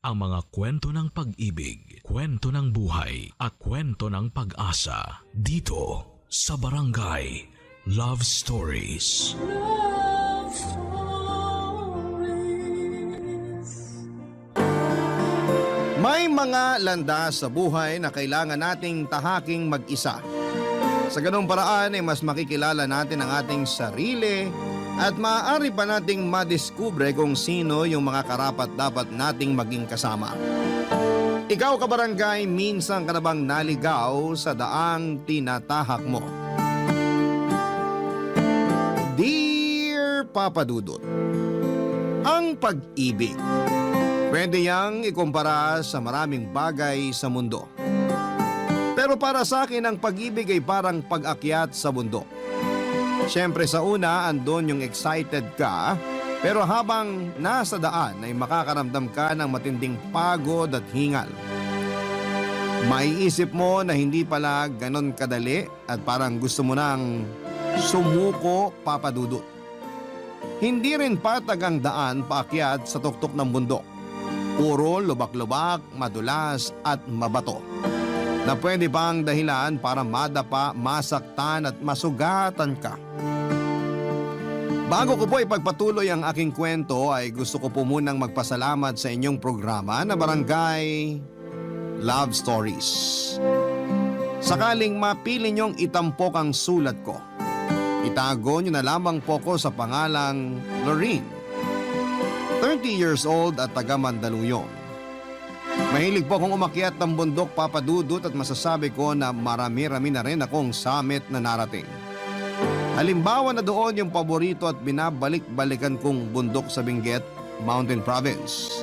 ang mga kwento ng pag-ibig, kwento ng buhay at kwento ng pag-asa dito sa Barangay Love Stories. Love Stories. May mga landas sa buhay na kailangan nating tahaking mag-isa. Sa ganung paraan ay mas makikilala natin ang ating sarili at maaari pa nating madiskubre kung sino yung mga karapat-dapat nating maging kasama. Ikaw kabarangay, minsan ka na bang naligaw sa daang tinatahak mo? Dear Papa Dudut, ang pag-ibig, pwede yang ikumpara sa maraming bagay sa mundo. Pero para sa akin, ang pag-ibig ay parang pag-akyat sa bundok. Siyempre sa una, andon yung excited ka, pero habang nasa daan ay makakaramdam ka ng matinding pagod at hingal. Maiisip mo na hindi pala ganon kadali at parang gusto mo nang sumuko, Papa Dudut. Hindi rin patag ang daan paakyat sa tuktok ng bundok. Puro lubak-lubak, madulas at mabato, na pwede pang dahilan para madapa, masaktan at masugatan ka. Bago ko po ipagpatuloy ang aking kwento ay gusto ko po munang magpasalamat sa inyong programa na Barangay Love Stories. Sakaling mapili niyong itampok ang sulat ko, itago niyo na lamang po ko sa pangalang Lorene, 30 years old at taga Mandaluyong. Mahilig po akong umakyat ng bundok, Papa Dudut, at masasabi ko na marami-rami na rin akong summit na narating. Halimbawa na doon yung paborito at binabalik-balikan kong bundok sa Benguet Mountain Province,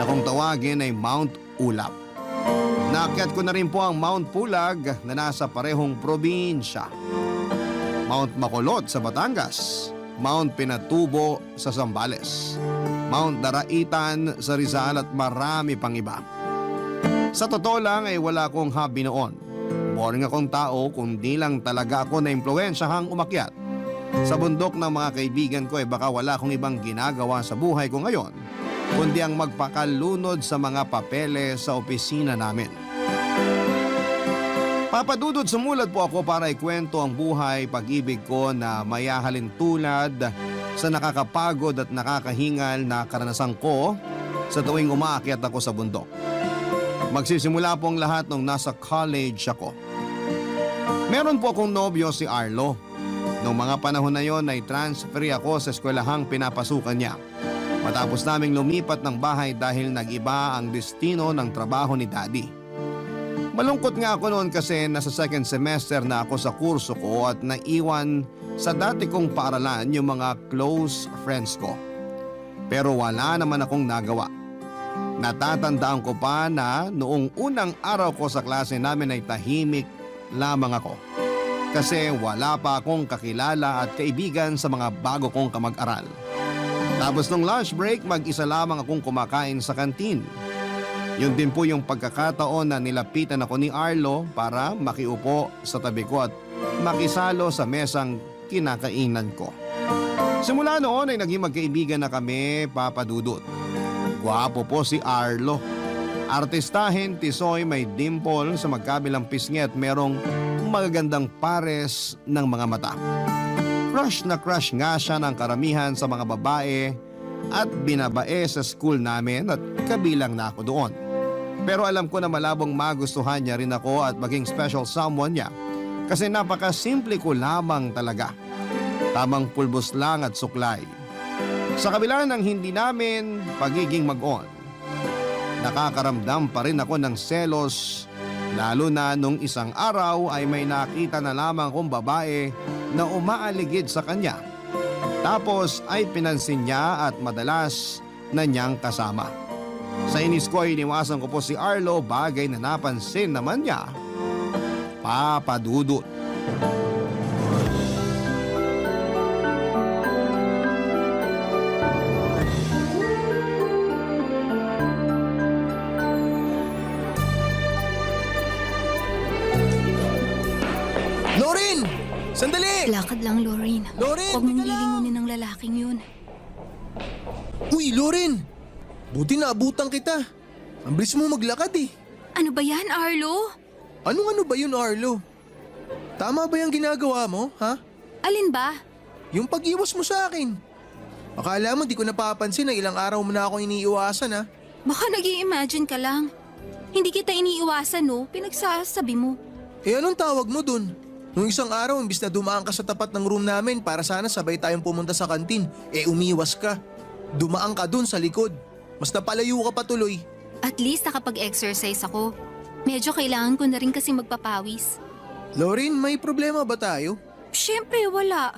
na kung tawagin ay Mount Ulap. Naakyat ko na rin po ang Mount Pulag na nasa parehong probinsya, Mount Macolot sa Batangas, Mount Pinatubo sa Zambales, Mount Daraitan sa Rizal at marami pang iba. Sa totoo lang ay wala akong hobby noon. Boring akong tao kundi lang talaga ako na impluwensyahang umakyat. Sa bundok ng mga kaibigan ko ay baka wala akong ibang ginagawa sa buhay ko ngayon kundi ang magpakalunod sa mga papeles sa opisina namin. Papa Dudut, sumulat po ako para ikwento ang buhay, pag-ibig ko na mayahalin tulad sa nakakapagod at nakakahingal na karanasan ko sa tuwing umaakyat ako sa bundok. Magsisimula po ang lahat nung nasa college ako. Meron po akong nobyo si Arlo. Noong mga panahon na yon ay transfer ako sa eskwelahang pinapasukan niya. Matapos naming lumipat ng bahay dahil nag-iba ang destino ng trabaho ni Daddy. Malungkot nga ako noon kasi nasa second semester na ako sa kurso ko at naiwan sa dati kong paaralan yung mga close friends ko. Pero wala naman akong nagawa. Natatandaan ko pa na noong unang araw ko sa klase namin ay tahimik lamang ako. Kasi wala pa akong kakilala at kaibigan sa mga bago kong kamag-aral. Tapos nung lunch break, mag-isa lamang akong kumakain sa kantin. Yun din po yung pagkakataon na nilapitan ako ni Arlo para makiupo sa tabi ko at makisalo sa mesang kinakainan ko. Simula noon ay naging magkaibigan na kami, Papa Dudut. Gwapo po si Arlo. Artistahin, tisoy, may dimple sa magkabilang pisngi at merong magagandang pares ng mga mata. Crush na crush nga siya ng karamihan sa mga babae at binabae sa school namin at kabilang na ako doon. Pero alam ko na malabong magustuhan niya rin ako at maging special someone niya kasi napakasimple ko lamang talaga. Tamang pulbos lang at suklay. Sa kabila ng hindi namin pagiging mag-on, nakakaramdam pa rin ako ng selos, lalo na nung isang araw ay may nakita na lamang kong babae na umaaligid sa kanya. Tapos ay pinansin niya at madalas na niyang kasama. Sa inis ko ay iniwasan ko po si Arlo, bagay na napansin naman niya, Papa Dudut. Lorene! Sandali! Lakad lang, Lorene. Lorene, Huwag mong teka lang. lilingunin ng lalaking yun. Uy, Lorene! Buti naabutan kita. Ang bilis mo maglakad eh. Ano ba yan, Arlo? Ano ba yun, Arlo? Tama ba yung ginagawa mo, ha? Alin ba? Yung pag-iwas mo sa akin. Akala mo di ko napapansin na ilang araw mo na akong iniiwasan, ha? Baka nag-i-imagine ka lang. Hindi kita iniiwasan, no? Pinagsasabi mo. Eh anong tawag mo dun? Nung isang araw, imbis na dumaan ka sa tapat ng room namin para sana sabay tayong pumunta sa kantin, umiwas ka. Dumaan ka dun sa likod. Mas napalayo ka pa tuloy. At least nakapag-exercise ako. Medyo kailangan ko na rin kasi magpapawis. Lorin, may problema ba tayo? Siyempre, wala.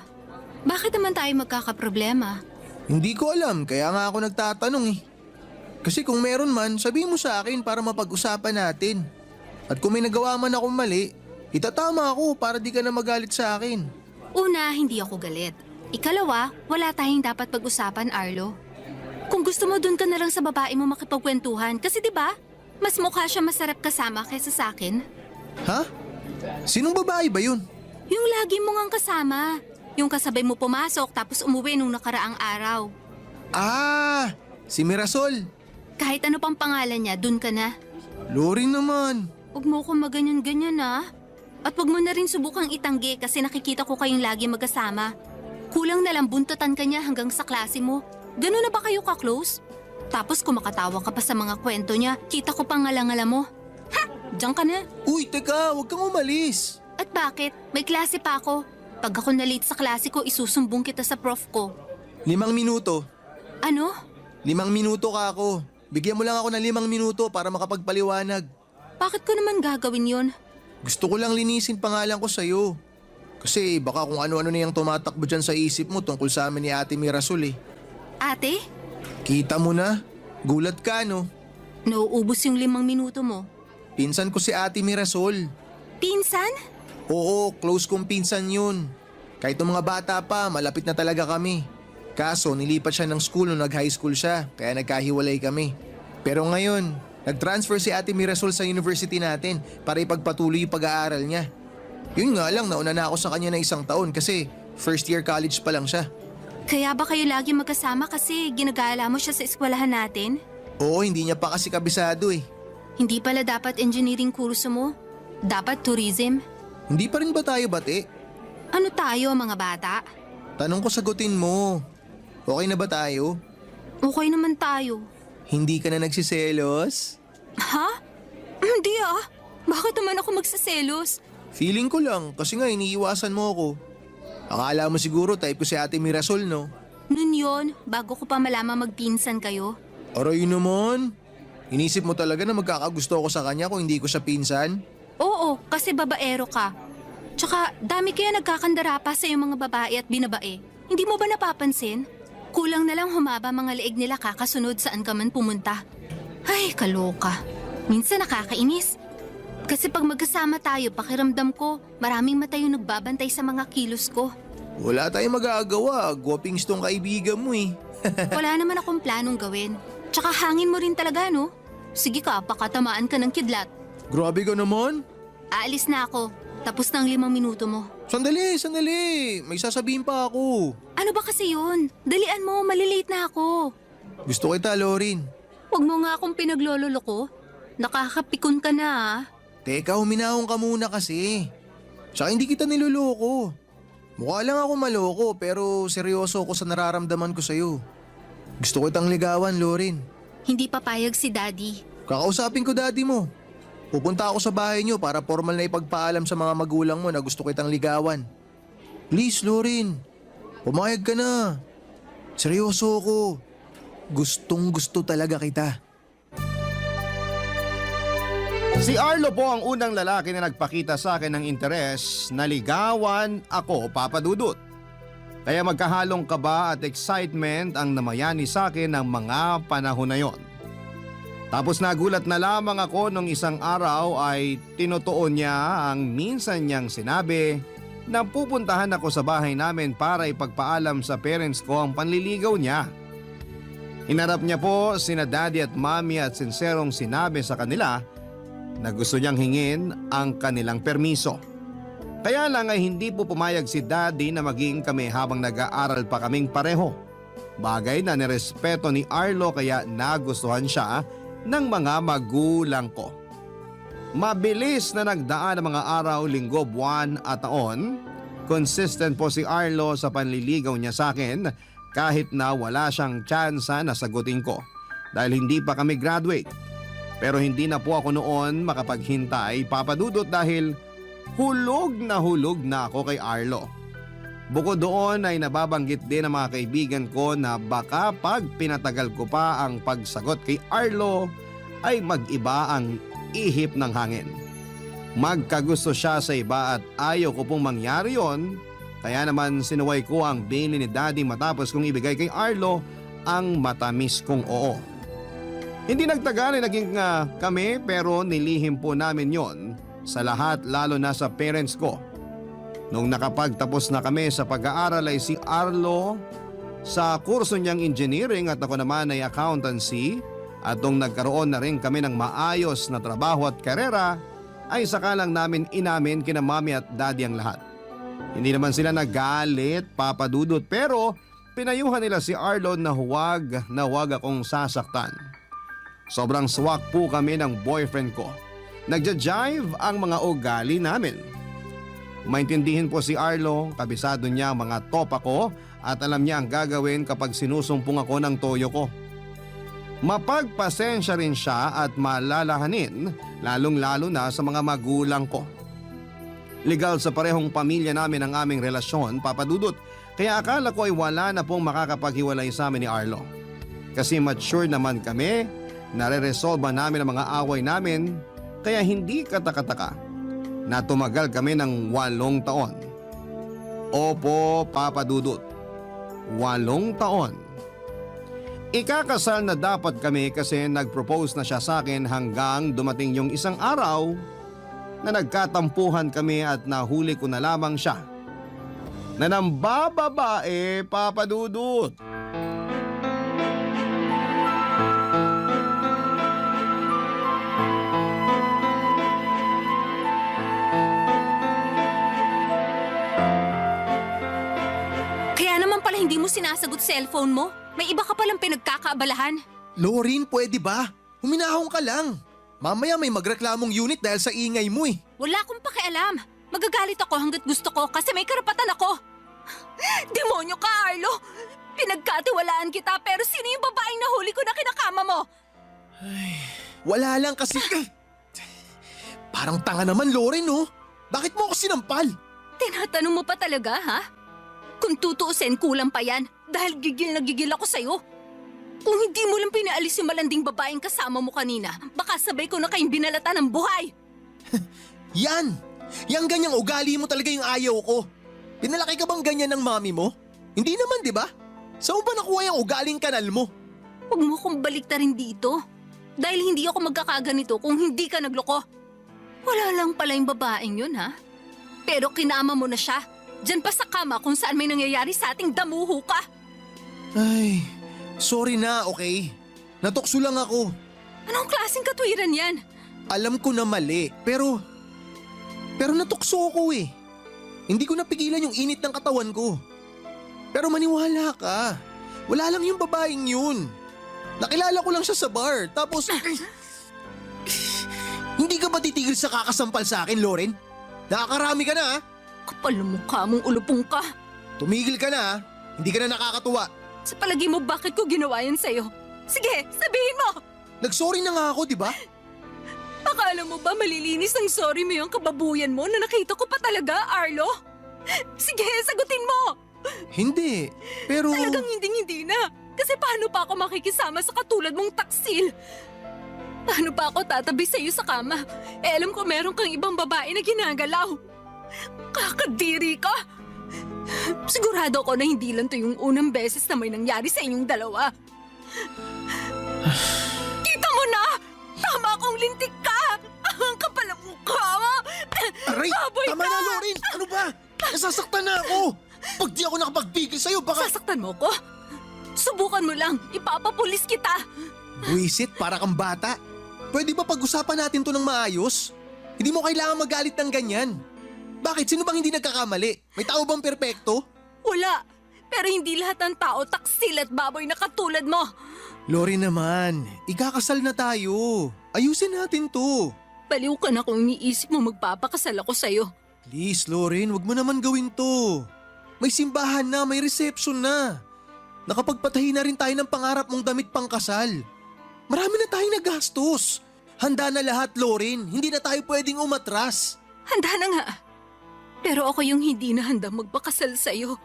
Bakit naman tayo magkakaproblema? Hindi ko alam, kaya nga ako nagtatanong eh. Kasi kung meron man, sabihin mo sa akin para mapag-usapan natin. At kung may nagawa man akong mali, itatama ako para di ka na magalit sa akin. Una, hindi ako galit. Ikalawa, wala tayong dapat pag-usapan, Arlo. Kung gusto mo, dun ka na lang sa babae mo makipagkwentuhan. Kasi 'di ba? Mas mukha siya masarap kasama kaysa sa akin. Ha? Sinong babae ba yun? Yung lagi mo ngang kasama. Yung kasabay mo pumasok tapos umuwi nung nakaraang araw. Ah, si Mirasol. Kahit ano pang pangalan niya, dun ka na. Lorin naman. Huwag mo ko maganyan-ganyan ah. At huwag mo na rin subukang itanggi kasi nakikita ko kayong lagi magkasama. Kulang na lang buntutan ka niya hanggang sa klase mo. Ganun na ba kayo ka-close? Tapos kumakatawa ka pa sa mga kwento niya, kita ko pang ngalangala mo. Ha! Diyan ka na. Uy, teka, huwag kang umalis. At bakit? May klase pa ako. Pag ako na-late sa klase ko, isusumbong kita sa prof ko. 5 minuto. Ano? 5 minuto ka ako. Bigyan mo lang ako ng 5 minuto para makapagpaliwanag. Bakit ko naman gagawin yon? Gusto ko lang linisin pangalan ko sa'yo. Kasi baka kung ano-ano na yung tumatakbo dyan sa isip mo tungkol sa amin ni Ate Mirasol eh. Ate? Kita mo na? Gulat ka no? Nauubos yung 5 minuto mo. Pinsan ko si Ate Mirasol. Pinsan? Oo, close kong pinsan yun. Kahit nung mga bata pa, malapit na talaga kami. Kaso nilipat siya ng school nung nag-high school siya, kaya nagkahiwalay kami. Pero ngayon, nag-transfer si Ate Mirasol sa university natin para ipagpatuloy yung pag-aaral niya. Yun nga lang, nauna na ako sa kanya na 1 taon kasi first year college pa lang siya. Kaya ba kayo lagi magkasama kasi ginagala mo siya sa eskwelahan natin? Oo, hindi niya pa kasi kabisado eh. Hindi pala dapat engineering kurso mo? Dapat tourism? Hindi pa rin ba tayo bati? Ano tayo mga bata? Tanong ko sagutin mo. Okay na ba tayo? Okay naman tayo. Hindi ka na nagsiselos? Ha? Hindi ah. Bakit naman ako magsaselos? Feeling ko lang kasi nga iniiwasan mo ako. Akala mo siguro type ko si Ate Mirasol no? Nun yun, bago ko pa malaman magpinsan kayo. Aray naman. Inisip mo talaga na magkakagusto ako sa kanya kung hindi ko siya pinsan? Oo, kasi babaero ka. Tsaka dami kaya nagkakandara pa sa yung mga babae at binabae. Hindi mo ba napapansin? Kulang na lang humaba mga leeg nila kakasunod saan ka man pumunta. Ay, kaloka. Minsan nakakainis. Kasi pag magkasama tayo, pakiramdam ko, maraming mata yung nagbabantay sa mga kilos ko. Wala tayong magagawa. Gwapings tong kaibigan mo eh. Wala naman akong planong gawin. Tsaka hangin mo rin talaga, no? Sige ka, pakatamaan ka ng kidlat. Grabe ka naman. Aalis na ako. Tapos na ang 5 minuto mo. Sandali. May sasabihin pa ako. Ano ba kasi yun? Dalian mo, malilate na ako. Gusto kita, Lorin. Huwag mo nga akong pinaglololo ko. Nakakapikon ka na ah. Teka, huminahon ka muna kasi. Tsaka hindi kita niloloko. Mukha lang ako maloko pero seryoso ako sa nararamdaman ko sa'yo. Gusto ko itang ligawan, Lorin. Hindi papayag si Daddy. Kakausapin ko daddy mo. Pupunta ako sa bahay niyo para formal na ipagpaalam sa mga magulang mo na gusto ko itang ligawan. Please, Lorin. Pumayag ka na. Seryoso ako. Gustong gusto talaga kita. Si Arlo po ang unang lalaki na nagpakita sa akin ng interes na ligawan ako, Papa Dudut. Kaya magkahalong kaba at excitement ang namayani sa akin ng mga panahon na yon. Tapos nagulat na lamang ako nung isang araw ay tinutuon niya ang minsan niyang sinabi na pupuntahan ako sa bahay namin para ipagpaalam sa parents ko ang panliligaw niya. Hinarap niya po sina daddy at mommy at sinserong sinabi sa kanila na gusto niyang hingin ang kanilang permiso. Kaya lang ay hindi po pumayag si daddy na maging kami habang nag-aaral pa kaming pareho. Bagay na nirespeto ni Arlo kaya nagustuhan siya ng mga magulang ko. Mabilis na nagdaan ang mga araw, linggo, buwan at taon. Consistent po si Arlo sa panliligaw niya sa akin kahit na wala siyang tsansa na sagutin ko dahil hindi pa kami graduate. Pero hindi na po ako noon makapaghintay, Papa Dudut, dahil hulog na ako kay Arlo. Bukod doon ay nababanggit din ng mga kaibigan ko na baka pag pinatagal ko pa ang pagsagot kay Arlo ay mag-iba ang ihip ng hangin. Magkagusto siya sa iba at ayaw ko pong mangyari yon, kaya naman sinuway ko ang bili ni Daddy matapos kong ibigay kay Arlo ang matamis kong oo. Hindi nagtagal ay naging kami pero nilihim po namin yon sa lahat, lalo na sa parents ko. Nung nakapagtapos na kami sa pag-aaral ay si Arlo sa kurso niyang engineering at ako naman ay accountancy, at nung nagkaroon na rin kami ng maayos na trabaho at karera ay saka lang namin inamin kina Mami at Daddy ang lahat. Hindi naman sila nagalit, Papa Dudut, pero pinayuhan nila si Arlo na huwag akong sasaktan. Sobrang swak po kami ng boyfriend ko. Nagja-jive ang mga ugali namin. Maintindihin po si Arlo, kabisado niya ang mga topa ko at alam niya ang gagawin kapag sinusumpong ako ng toyo ko. Mapagpasensya rin siya at malalahanin, lalong-lalo na sa mga magulang ko. Legal sa parehong pamilya namin ang aming relasyon, Papa Dudut, kaya akala ko ay wala na pong makakapaghiwalay sa amin ni Arlo. Kasi mature naman kami, nare-resolve namin ang mga away namin, kaya hindi katakataka na tumagal kami ng 8 taon. Opo, Papa Dudut, 8 taon. Ikakasal na dapat kami kasi nag-propose na siya sa akin hanggang dumating yung isang araw na nagkatampuhan kami at nahuli ko na lamang siya na nambababae, Papa Dudut. Kaya naman pala hindi mo sinasagot cellphone mo. May iba ka palang pinagkakaabalahan. Lorin, pwede ba? Huminahon ka lang. Mamaya may magreklamong unit dahil sa ingay mo eh. Wala akong pakialam. Magagalit ako hanggat gusto ko kasi may karapatan ako. Demonyo ka, Arlo! Pinagkatiwalaan kita pero sino yung babaeng nahuli ko na kinakama mo? Wala lang kasi... Parang tanga naman, Lorin, oh. Bakit mo ako sinampal? Tinatanong mo pa talaga, ha? Kung tutuusin, kulang pa yan dahil gigil na gigil ako sa'yo. Kung hindi mo lang pinaalis yung malanding babaeng kasama mo kanina, baka sabay ko na kayong binalata ng buhay. Yan! Yang ganyang ugali mo talaga yung ayaw ko. Pinalaki ka bang ganyan ng mami mo? Hindi naman, di ba? Saan mo ba nakuha yung ugaling kanal mo? Huwag mo kong baliktarin dito. Dahil hindi ako magkakaganito kung hindi ka nagloko. Wala lang pala yung babaeng yun, ha? Pero kinama mo na siya. Diyan pa sa kama kung saan may nangyayari sa ating damuho ka. Ay, sorry na, okay? Natukso lang ako. Anong klaseng katwiran yan? Alam ko na mali, pero natukso ako eh. Hindi ko napigilan yung init ng katawan ko. Pero maniwala ka, wala lang yung babaeng yun. Nakilala ko lang siya sa bar, tapos... Hindi ka ba titigil sa kakasampal sa akin, Loren? Nakakarami ka na, ha? Kapal ng mukha mong ulupong ka. Tumigil ka na, ha? Hindi ka na nakakatuwa. Sa palagi mo, bakit ko ginawa yan sa'yo? Sige, sabihin mo! Nagsorry na nga ako, di ba? Akala mo ba malilinis ang sorry mo yung kababuyan mo na nakita ko pa talaga, Arlo? Sige, sagutin mo! Hindi, pero... Talagang hindi na. Kasi paano pa ako makikisama sa katulad mong taksil? Paano pa ako tatabi sa'yo sa kama? Alam ko meron kang ibang babae na ginagalaw. Kakadiri ka! Sigurado ako na hindi lang to yung unang beses na may nangyari sa inyong dalawa. Kita mo na! Tama akong lintik ka! Ang kapal ang mukha mo! Aray! Baboy Tama ka! na, Lorin! Ano ba? Nasasaktan na ako! Pag di ako nakapagbigil sa'yo, baka... Sasaktan mo ko? Subukan mo lang, ipapapulis kita! Buisit, para kang bata. Pwede ba pag-usapan natin to ng maayos? Hindi mo kailangan magalit ng ganyan. Bakit? Sino bang hindi nagkakamali? May tao bang perpekto? Wala! Pero hindi lahat ng tao taksil at baboy na katulad mo. Lori naman, ikakasal na tayo. Ayusin natin to. Baliw ka na kung iniisip mo magpapakasal ako sa'yo. Please, Loren, wag mo naman gawin to. May simbahan na, may reception na. Nakapagpatahi na rin tayo ng pangarap mong damit pang kasal. Marami na tayong nagastos. Handa na lahat, Loren. Hindi na tayo pwedeng umatras. Handa na nga. Pero ako yung hindi na handa magpakasal sa'yo.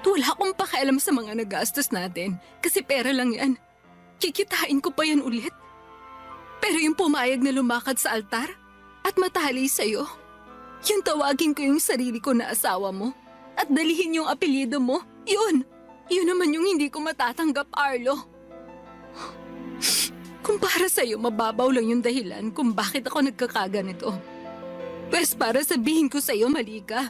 Wala akong pakialam sa mga nagastos natin kasi pera lang yan. Kikitain ko pa yan ulit. Pero yung pumayag na lumakad sa altar at matali sa'yo, yung tawagin ko yung sarili ko na asawa mo at dalihin yung apelyido mo, yun naman yung hindi ko matatanggap, Arlo. Kung para sa'yo, mababaw lang yung dahilan kung bakit ako nagkakaganito. Pwes para sabihin ko sa'yo, mali ka.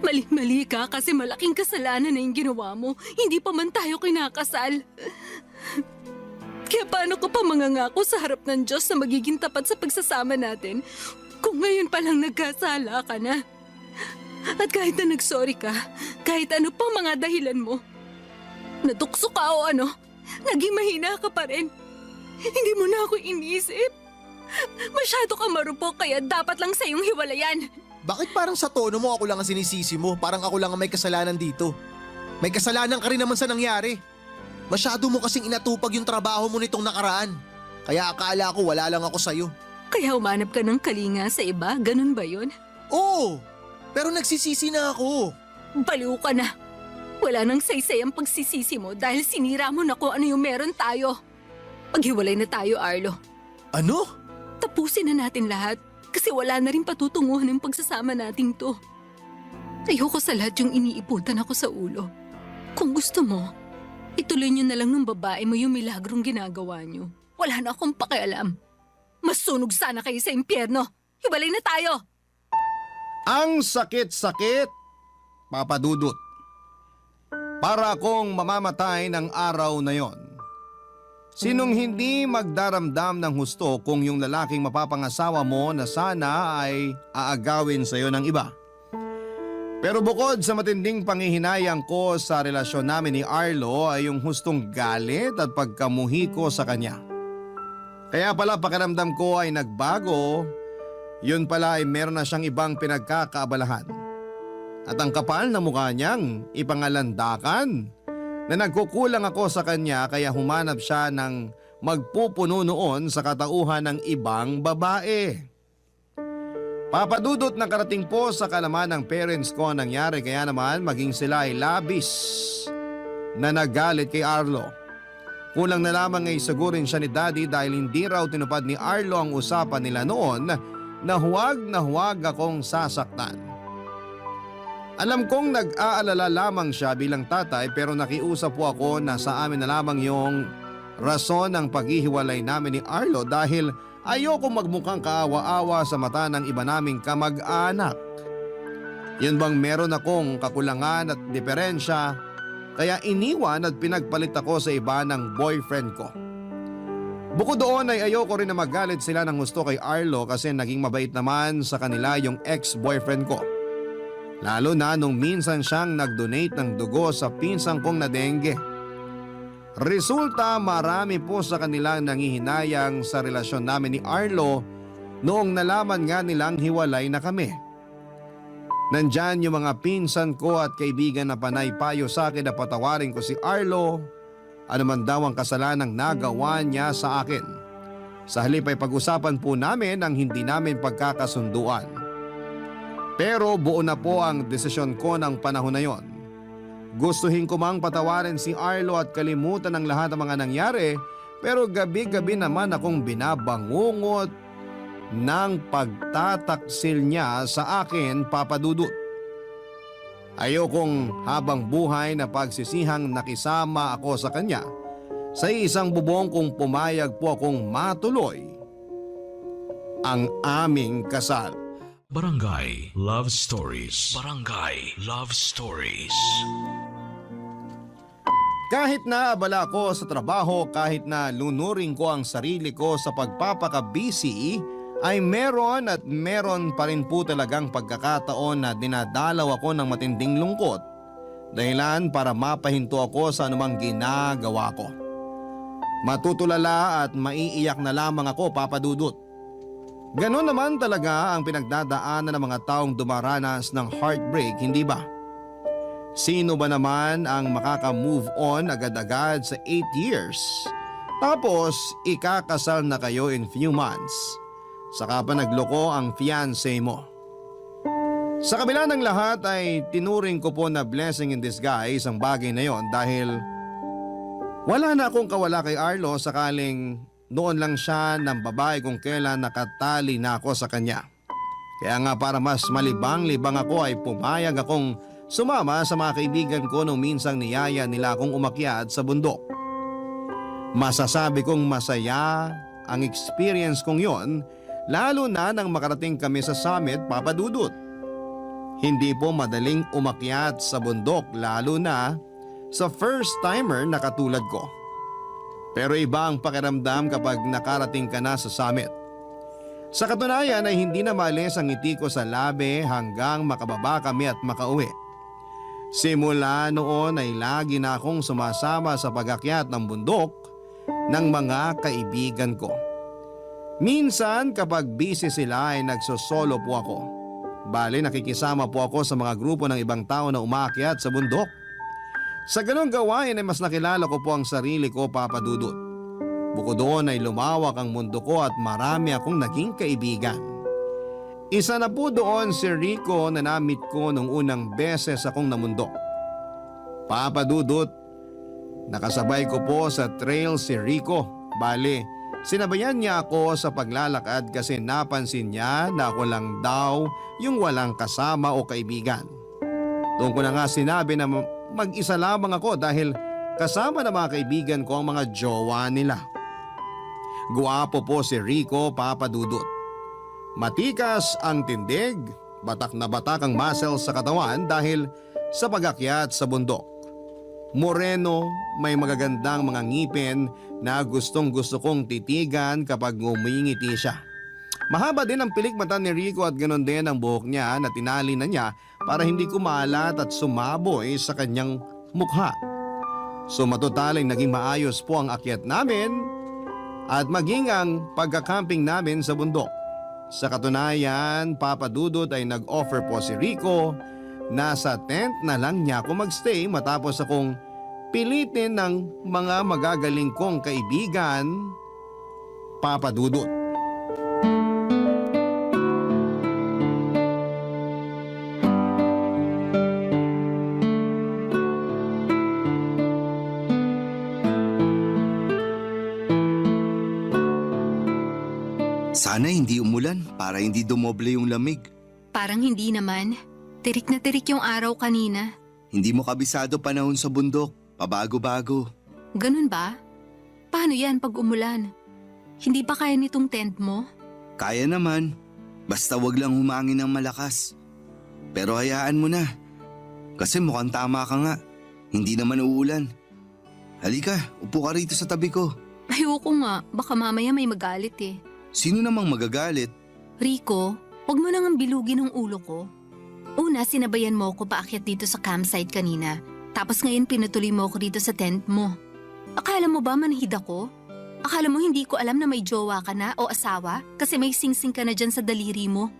Mali ka kasi malaking kasalanan na yung ginawa mo. Hindi pa man tayo kinakasal. Kaya paano ko pa mangangako sa harap ng Diyos na magiging tapat sa pagsasama natin kung ngayon pa lang nagkasala ka na? At kahit na nagsorry ka, kahit ano pa mga dahilan mo, natukso ka o ano, naging mahina ka pa rin. Hindi mo na ako iniisip. Masyado ka marupok kaya dapat lang sa iyong hiwalayan. Bakit parang sa tono mo ako lang ang sinisisi mo? Parang ako lang ang may kasalanan dito. May kasalanan ka rin naman sa nangyari. Masyado mo kasing inatupag yung trabaho mo nitong nakaraan. Kaya akala ko wala lang ako sa'yo. Kaya umanap ka ng kalinga sa iba? Ganun ba yun? Oo, pero nagsisisi na ako. Baliw ka na. Wala nang saysay ang pagsisisi mo dahil sinira mo na kung ano yung meron tayo. Paghiwalay na tayo, Arlo. Ano? Tapusin na natin lahat kasi wala na rin patutunguhan ng pagsasama nating to. Ayoko sa lahat yung iniiputan ako sa ulo. Kung gusto mo, ituloy niyo na lang ng babae mo yung milagrong ginagawa niyo. Wala na akong pakialam. Masunog sana kayo sa impyerno. Hiwalay na tayo. Ang sakit-sakit, Papa Dudut. Para akong mamamatay ng araw na yon. Sinong hindi magdaramdam ng husto kung yung lalaking mapapangasawa mo na sana ay aagawin sa iyo ng iba? Pero bukod sa matinding panghihinayang ko sa relasyon namin ni Arlo ay yung hustong galit at pagkamuhi ko sa kanya. Kaya pala pakiramdam ko ay nagbago, yun pala ay meron na siyang ibang pinagkakaabalahan. At ang kapal na mukha niyang ipangalandakan na nagkukulang ako sa kanya kaya humanap siya ng magpupuno noon sa katauhan ng ibang babae. Papadudot na karating po sa kalaman ng parents ko ang nangyari kaya naman maging sila ay labis na nagalit kay Arlo. Kulang na lamang ay sagurin siya ni Daddy dahil hindi raw tinupad ni Arlo ang usapan nila noon na huwag akong sasaktan. Alam kong nag-aalala lamang siya bilang tatay pero nakiusap po ako na sa amin na lamang yung rason ng paghihiwalay namin ni Arlo dahil ayoko magmukhang kaawa-awa sa mata ng iba naming kamag-anak. Yun bang meron akong kakulangan at diferensya kaya iniwan at pinagpalit ako sa iba ng boyfriend ko. Bukod doon ay ayoko rin na magalit sila ng gusto kay Arlo kasi naging mabait naman sa kanila yung ex-boyfriend ko. Lalo na nung minsan siyang nag-donate ng dugo sa pinsang kong na dengue. Resulta marami po sa kanilang nangihinayang sa relasyon namin ni Arlo noong nalaman nga nilang hiwalay na kami. Nandyan yung mga pinsan ko at kaibigan na panay payo sa akin na patawarin ko si Arlo ano man daw ang kasalanang nagawa niya sa akin. Sa halip ay pag-usapan po namin ang hindi namin pagkakasunduan. Pero buo na po ang desisyon ko ng panahon na yon. Gustuhin ko mang patawarin si Arlo at kalimutan ang lahat ng mga nangyari pero gabi-gabi naman akong binabangungot ng pagtataksil niya sa akin, Papa Dudut. Ayokong habang buhay na pagsisihang nakisama ako sa kanya sa isang bubong kung pumayag po akong matuloy ang aming kasal. Barangay Love Stories. Barangay Love Stories. Kahit na abala ko sa trabaho, kahit na lunurin ko ang sarili ko sa pagpapaka-busy, ay meron at meron pa rin po talagang pagkakataon na dinadalaw ako ng matinding lungkot. Dahilan para mapahinto ako sa anumang ginagawa ko. Matutulala at maiiyak na lamang ako, Papa Dudut. Ganon naman talaga ang pinagdadaanan ng mga taong dumaranas ng heartbreak, hindi ba? Sino ba naman ang makaka-move on agad-agad sa 8 years? Tapos ikakasal na kayo in few months. Saka pa nagloko ang fiancé mo. Sa kabila ng lahat ay tinuring ko po na blessing in disguise ang bagay na yon dahil wala na akong kawala kay Arlo sakaling noon lang siya ng babae kung kailan nakatali na ako sa kanya. Kaya nga para mas malibang-libang ako ay pumayag akong sumama sa mga kaibigan ko nung minsang niyaya nila akong umakyat sa bundok. Masasabi kong masaya ang experience kong yon, lalo na nang makarating kami sa summit, Papa Dudut. Hindi po madaling umakyat sa bundok lalo na sa first timer na katulad ko. Pero iba ang pakiramdam kapag nakarating ka na sa summit. Sa katunayan ay hindi na maalis ang ngiti ko sa labi hanggang makababa kami at makauwi. Simula noon ay lagi na akong sumasama sa pag-akyat ng bundok ng mga kaibigan ko. Minsan kapag busy sila ay nagsosolo po ako. Bale nakikisama po ako sa mga grupo ng ibang tao na umaakyat sa bundok. Sa ganong gawain ay mas nakilala ko po ang sarili ko, Papa Dudut. Bukod doon ay lumawak ang mundo ko at marami akong naging kaibigan. Isa na po doon si Rico na namit ko nung unang beses akong namundok. Papa Dudut, nakasabay ko po sa trail si Rico. Bale, sinabayan niya ako sa paglalakad kasi napansin niya na ako lang daw yung walang kasama o kaibigan. Doon ko na nga sinabi na mag-isa lamang ako dahil kasama na mga kaibigan ko ang mga jowa nila. Guwapo po si Rico, Papa Dudut. Matikas ang tindig, batak na batak ang muscles sa katawan dahil sa pag-akyat sa bundok. Moreno, may magagandang mga ngipin na gustong gusto kong titigan kapag ngumingiti siya. Mahaba din ang pilik mata ni Rico at ganoon din ang buhok niya na tinali na niya para hindi kumalat at sumaboy sa kanyang mukha. So matutal ay naging maayos po ang akyat namin at maging ang pagkakamping namin sa bundok. Sa katunayan, Papa Dudut ay nag-offer po si Rico na sa tent na lang niya ako magstay matapos akong pilitin ng mga magagaling kong kaibigan, Papa Dudut. Sana hindi umulan para hindi dumoble yung lamig. Parang hindi naman. Tirik na tirik yung araw kanina. Hindi mo kabisado panahon sa bundok. Pabago-bago. Ganun ba? Paano yan pag umulan? Hindi ba kaya nitong tent mo? Kaya naman. Basta wag lang humangin ng malakas. Pero hayaan mo na. Kasi mukhang tama ka nga. Hindi naman uulan. Halika, upo ka rito sa tabi ko. Ayoko nga. Baka mamaya may magalit eh. Sino namang magagalit? Rico, huwag mo nang bilugin ang ulo ko. Una, sinabayan mo ko paakyat dito sa campsite kanina. Tapos ngayon pinutuloy mo ko dito sa tent mo. Akala mo ba manhid ako? Akala mo hindi ko alam na may jowa ka na o asawa kasi may singsing ka na dyan sa daliri mo?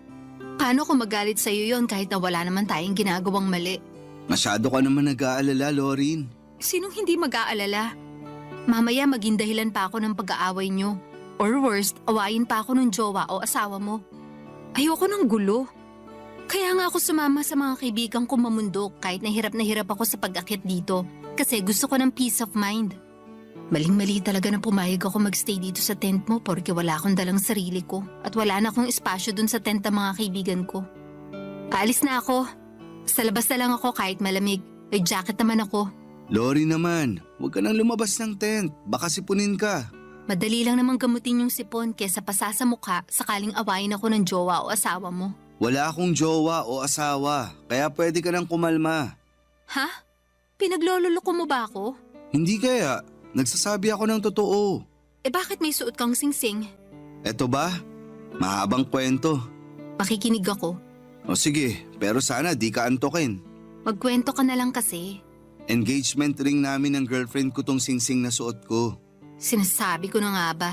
Paano ko magalit sa'yo yon kahit na wala naman tayong ginagawang mali? Masyado ka naman nag-aalala, Lorin. Sinong hindi mag-aalala? Mamaya maging dahilan pa ako ng pag-aaway nyo. Or worst, awayin pa ako ng jowa o asawa mo. Ayoko ng gulo. Kaya nga ako sumama sa mga kaibigan ko mamundok kahit na hirap ako sa pag-akyat dito kasi gusto ko ng peace of mind. Maling-mali talaga na pumayag ako magstay dito sa tent mo porque wala akong dalang sarili ko at wala na akong espasyo dun sa tent ng mga kaibigan ko. Kaalis na ako. Sa labas na lang ako kahit malamig. May jacket naman ako. Lori naman, huwag ka nang lumabas ng tent. Baka sipunin ka. Madali lang namang gamutin yung sipon kesa pasa sa mukha sakaling awayin ako ng jowa o asawa mo. Wala akong jowa o asawa, kaya pwede ka nang kumalma. Ha? Pinaglololoko mo ba ako? Hindi kaya, nagsasabi ako ng totoo. Eh bakit may suot kang singsing? Eto ba? Mahabang kwento. Makikinig ako. O sige, pero sana di ka antokin. Magkwento ka na lang kasi. Engagement ring namin ng girlfriend ko tong singsing na suot ko. Sinasabi ko na nga ba?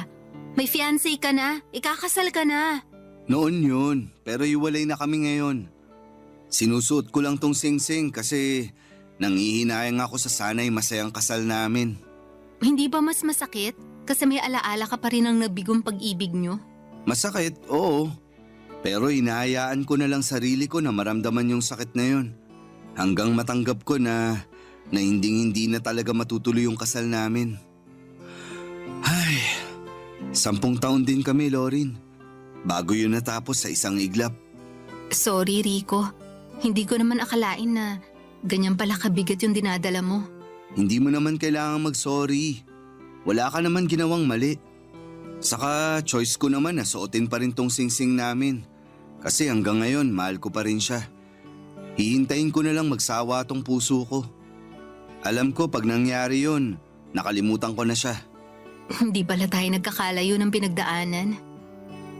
May fiancé ka na, ikakasal ka na. Noon yun, pero iwalay na kami ngayon. Sinusuot ko lang tong singsing kasi nangihinayang ako sa sanay masayang kasal namin. Hindi ba mas masakit? Kasi may alaala ka pa rin ng nabigong pag-ibig nyo. Masakit, oo. Pero hinahayaan ko na lang sarili ko na maramdaman yung sakit na yun. Hanggang matanggap ko na hindi na talaga matutuloy yung kasal namin. Ay, 10 taon din kami, Lorin. Bago yun natapos sa isang iglap. Sorry, Rico. Hindi ko naman akalain na ganyan pala kabigat yung dinadala mo. Hindi mo naman kailangang mag-sorry. Wala ka naman ginawang mali. Saka choice ko naman na suotin pa rin tong singsing namin. Kasi hanggang ngayon mahal ko pa rin siya. Hihintayin ko na lang magsawa tong puso ko. Alam ko pag nangyari yun, nakalimutan ko na siya. Hindi pala tayo nagkakalayo ng pinagdaanan.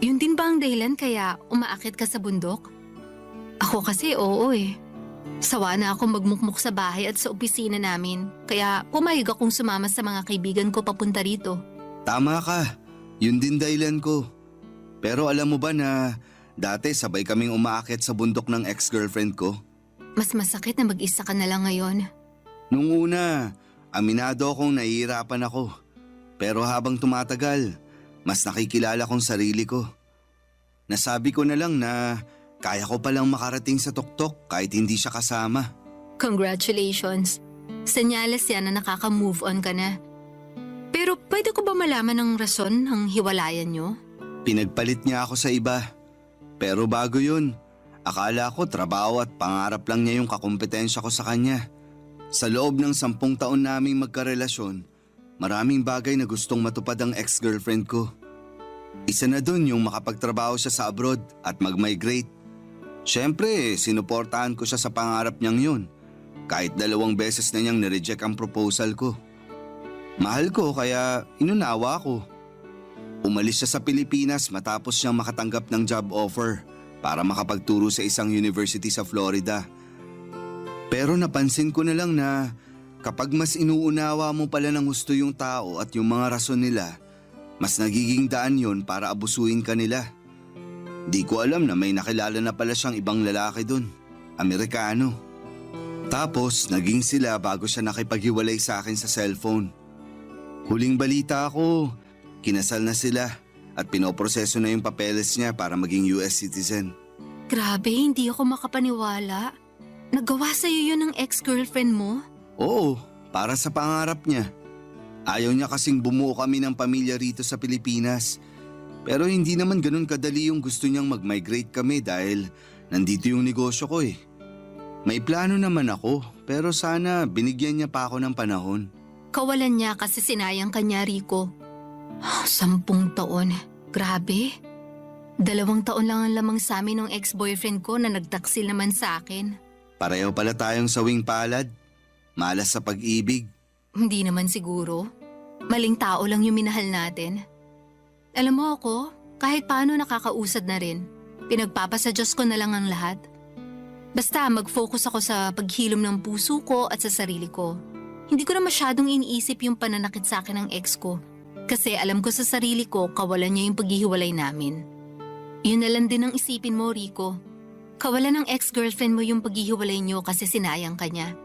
Yun din ba ang dahilan kaya umaakit ka sa bundok? Ako kasi oo eh. Sawa na ako magmukmuk sa bahay at sa opisina namin. Kaya pumayag akong sumama sa mga kaibigan ko papunta rito. Tama ka, yun din dahilan ko. Pero alam mo ba na dati sabay kaming umaakit sa bundok ng ex-girlfriend ko? Mas masakit na mag-isa ka na lang ngayon. Nung una, aminado akong nahihirapan ako. Pero habang tumatagal, mas nakikilala kong sarili ko. Nasabi ko na lang na kaya ko palang makarating sa tuktok kahit hindi siya kasama. Congratulations. Senyales yan na nakaka-move on ka na. Pero pwede ko ba malaman ang rason ng hiwalayan nyo? Pinagpalit niya ako sa iba. Pero bago yun, akala ko trabaho at pangarap lang niya yung kakumpetensya ko sa kanya. Sa loob ng 10 taon naming magkarelasyon, maraming bagay na gustong matupad ang ex-girlfriend ko. Isa na dun yung makapagtrabaho siya sa abroad at mag-migrate. Siyempre, sinuportahan ko siya sa pangarap niyang yun. Kahit 2 beses na niyang nireject ang proposal ko. Mahal ko kaya inunawa ko. Umalis siya sa Pilipinas matapos siyang makatanggap ng job offer para makapagturo sa isang university sa Florida. Pero napansin ko na lang na kapag mas inuunawa mo pala ng gusto yung tao at yung mga rason nila, mas nagiging daan yun para abusuin ka nila. Di ko alam na may nakilala na pala siyang ibang lalaki dun, Amerikano. Tapos naging sila bago siya nakipaghiwalay sa akin sa cellphone. Huling balita ko, kinasal na sila at pinoproseso na yung papeles niya para maging US citizen. Grabe, hindi ako makapaniwala. Nagawa sa'yo yun ng ex-girlfriend mo? Oo, para sa pangarap niya. Ayaw niya kasing bumuo kami ng pamilya rito sa Pilipinas. Pero hindi naman ganun kadali yung gusto niyang mag-migrate kami dahil nandito yung negosyo ko eh. May plano naman ako pero sana binigyan niya pa ako ng panahon. Kawalan niya kasi sinayang ka niya, Rico. 10 taon. Grabe. 2 taon lang ang lamang sa amin ng ex-boyfriend ko na nagtaksil naman sa akin. Pareho pala tayong sawing palad. Malas sa pag-ibig. Hindi naman siguro. Maling tao lang yung minahal natin. Alam mo ako, kahit paano nakakausad na rin. Pinagpapasa Diyos ko na lang ang lahat. Basta mag-focus ako sa paghilom ng puso ko at sa sarili ko. Hindi ko na masyadong iniisip yung pananakit sa akin ng ex ko. Kasi alam ko sa sarili ko, kawalan niya yung paghihiwalay namin. Yun na lang din ang isipin mo, Rico. Kawalan ng ex-girlfriend mo yung paghihiwalay niyo kasi sinayang ka niya.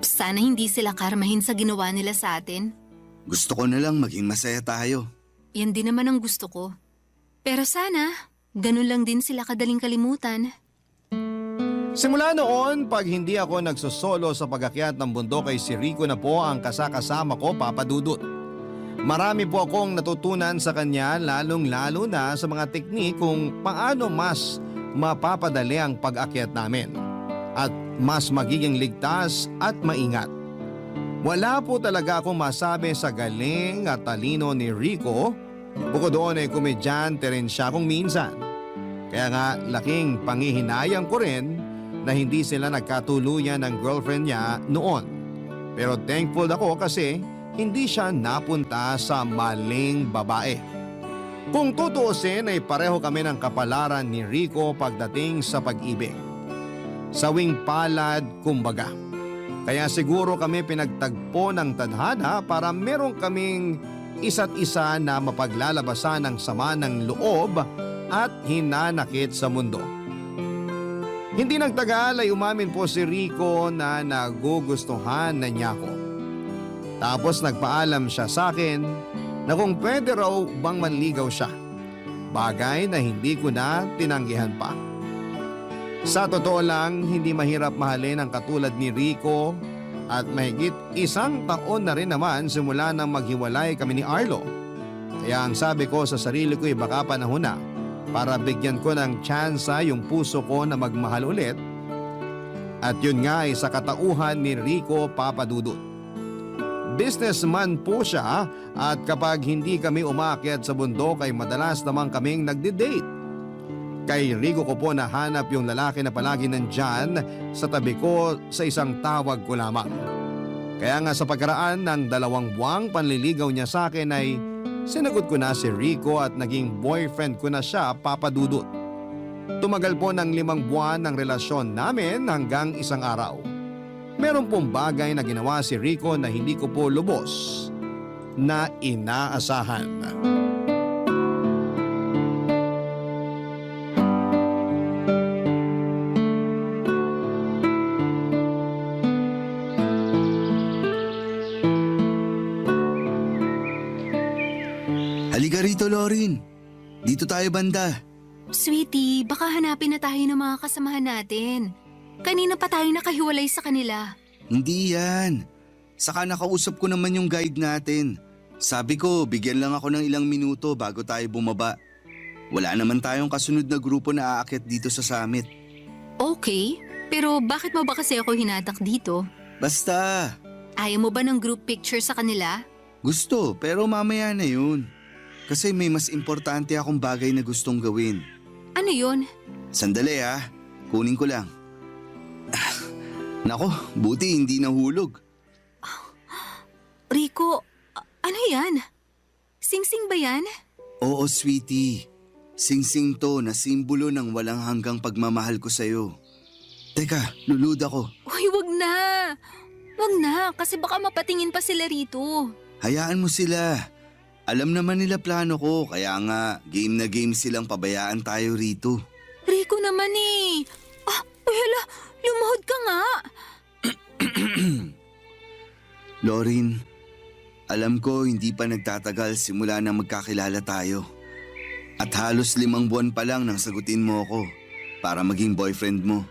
Sana hindi sila karmahin sa ginawa nila sa atin. Gusto ko na lang maging masaya tayo. Yan din naman ang gusto ko. Pero sana, ganun lang din sila kadaling kalimutan. Simula noon, pag hindi ako nagsosolo sa pag-akyat ng bundok ay si Rico na po ang kasakasama ko, Papa Dudut. Marami po akong natutunan sa kanya lalong-lalo na sa mga teknik kung paano mas mapapadali ang pag-akyat namin at mas magiging ligtas at maingat. Wala po talaga akong masabi sa galing at talino ni Rico. Bukod doon ay komedyante rin siya kung minsan. Kaya nga laking pangihinayang ko rin na hindi sila nagkatuluyan ng girlfriend niya noon. Pero thankful ako kasi hindi siya napunta sa maling babae. Kung tutuusin ay pareho kami ng kapalaran ni Rico pagdating sa pag-ibig. Sawing palad kumbaga. Kaya siguro kami pinagtagpo ng tadhana para meron kaming isa't isa na mapaglalabasan ng sama ng loob at hinanakit sa mundo. Hindi nagtagal ay umamin po si Rico na nagugustuhan na niya ako. Tapos nagpaalam siya sa akin na kung pwede raw bang manligaw siya. Bagay na hindi ko na tinanggihan pa. Sa totoo lang, hindi mahirap mahalin ang katulad ni Rico at mahigit 1 taon na rin naman simula nang maghiwalay kami ni Arlo. Kaya ang sabi ko sa sarili ko ay baka panahon na para bigyan ko ng tsansa yung puso ko na magmahal ulit. At yun nga ay sa katauhan ni Rico Papadudut. Businessman po siya at kapag hindi kami umakyat sa bundok ay madalas naman kaming nagde-date. Kay Rico ko po nahanap yung lalaki na palagi nandyan sa tabi ko sa isang tawag ko lamang. Kaya nga sa pagkaraan ng 2 buwang panliligaw niya sa akin ay sinagot ko na si Rico at naging boyfriend ko na siya, Papadudut. Tumagal po ng 5 buwan ng relasyon namin hanggang isang araw. Meron pong bagay na ginawa si Rico na hindi ko po lubos na inaasahan. Halika rito, Lorin. Dito tayo banda. Sweetie, baka hanapin na tayo ng mga kasamahan natin. Kanina pa tayo nakahiwalay sa kanila. Hindi yan. Saka nakausap ko naman yung guide natin. Sabi ko, bigyan lang ako ng ilang minuto bago tayo bumaba. Wala naman tayong kasunod na grupo na aakyat dito sa summit. Okay, pero bakit mo ba kasi ako hinatak dito? Basta, Ayaw mo ba ng group picture sa kanila? gusto pero mamaya na yun. Kasi may mas importante akong bagay na gustong gawin. Ano yun? Sandali ha, kunin ko lang. Nako, buti hindi nahulog. Rico, ano yan? Sing-sing ba yan? Oo, sweetie. Sing-sing to na simbolo ng walang hanggang pagmamahal ko sa'yo. Teka, lulud ako. Uy, wag na. Wag na, kasi baka mapatingin pa sila rito. Hayaan mo sila. Alam naman nila plano ko, kaya nga game na game silang pabayaan tayo rito. Rico naman eh. Uy, hala, lumuhod ka nga. Lorin, alam ko hindi pa nagtatagal simula na magkakilala tayo. At halos 5 buwan pa lang nang sagutin mo ako para maging boyfriend mo.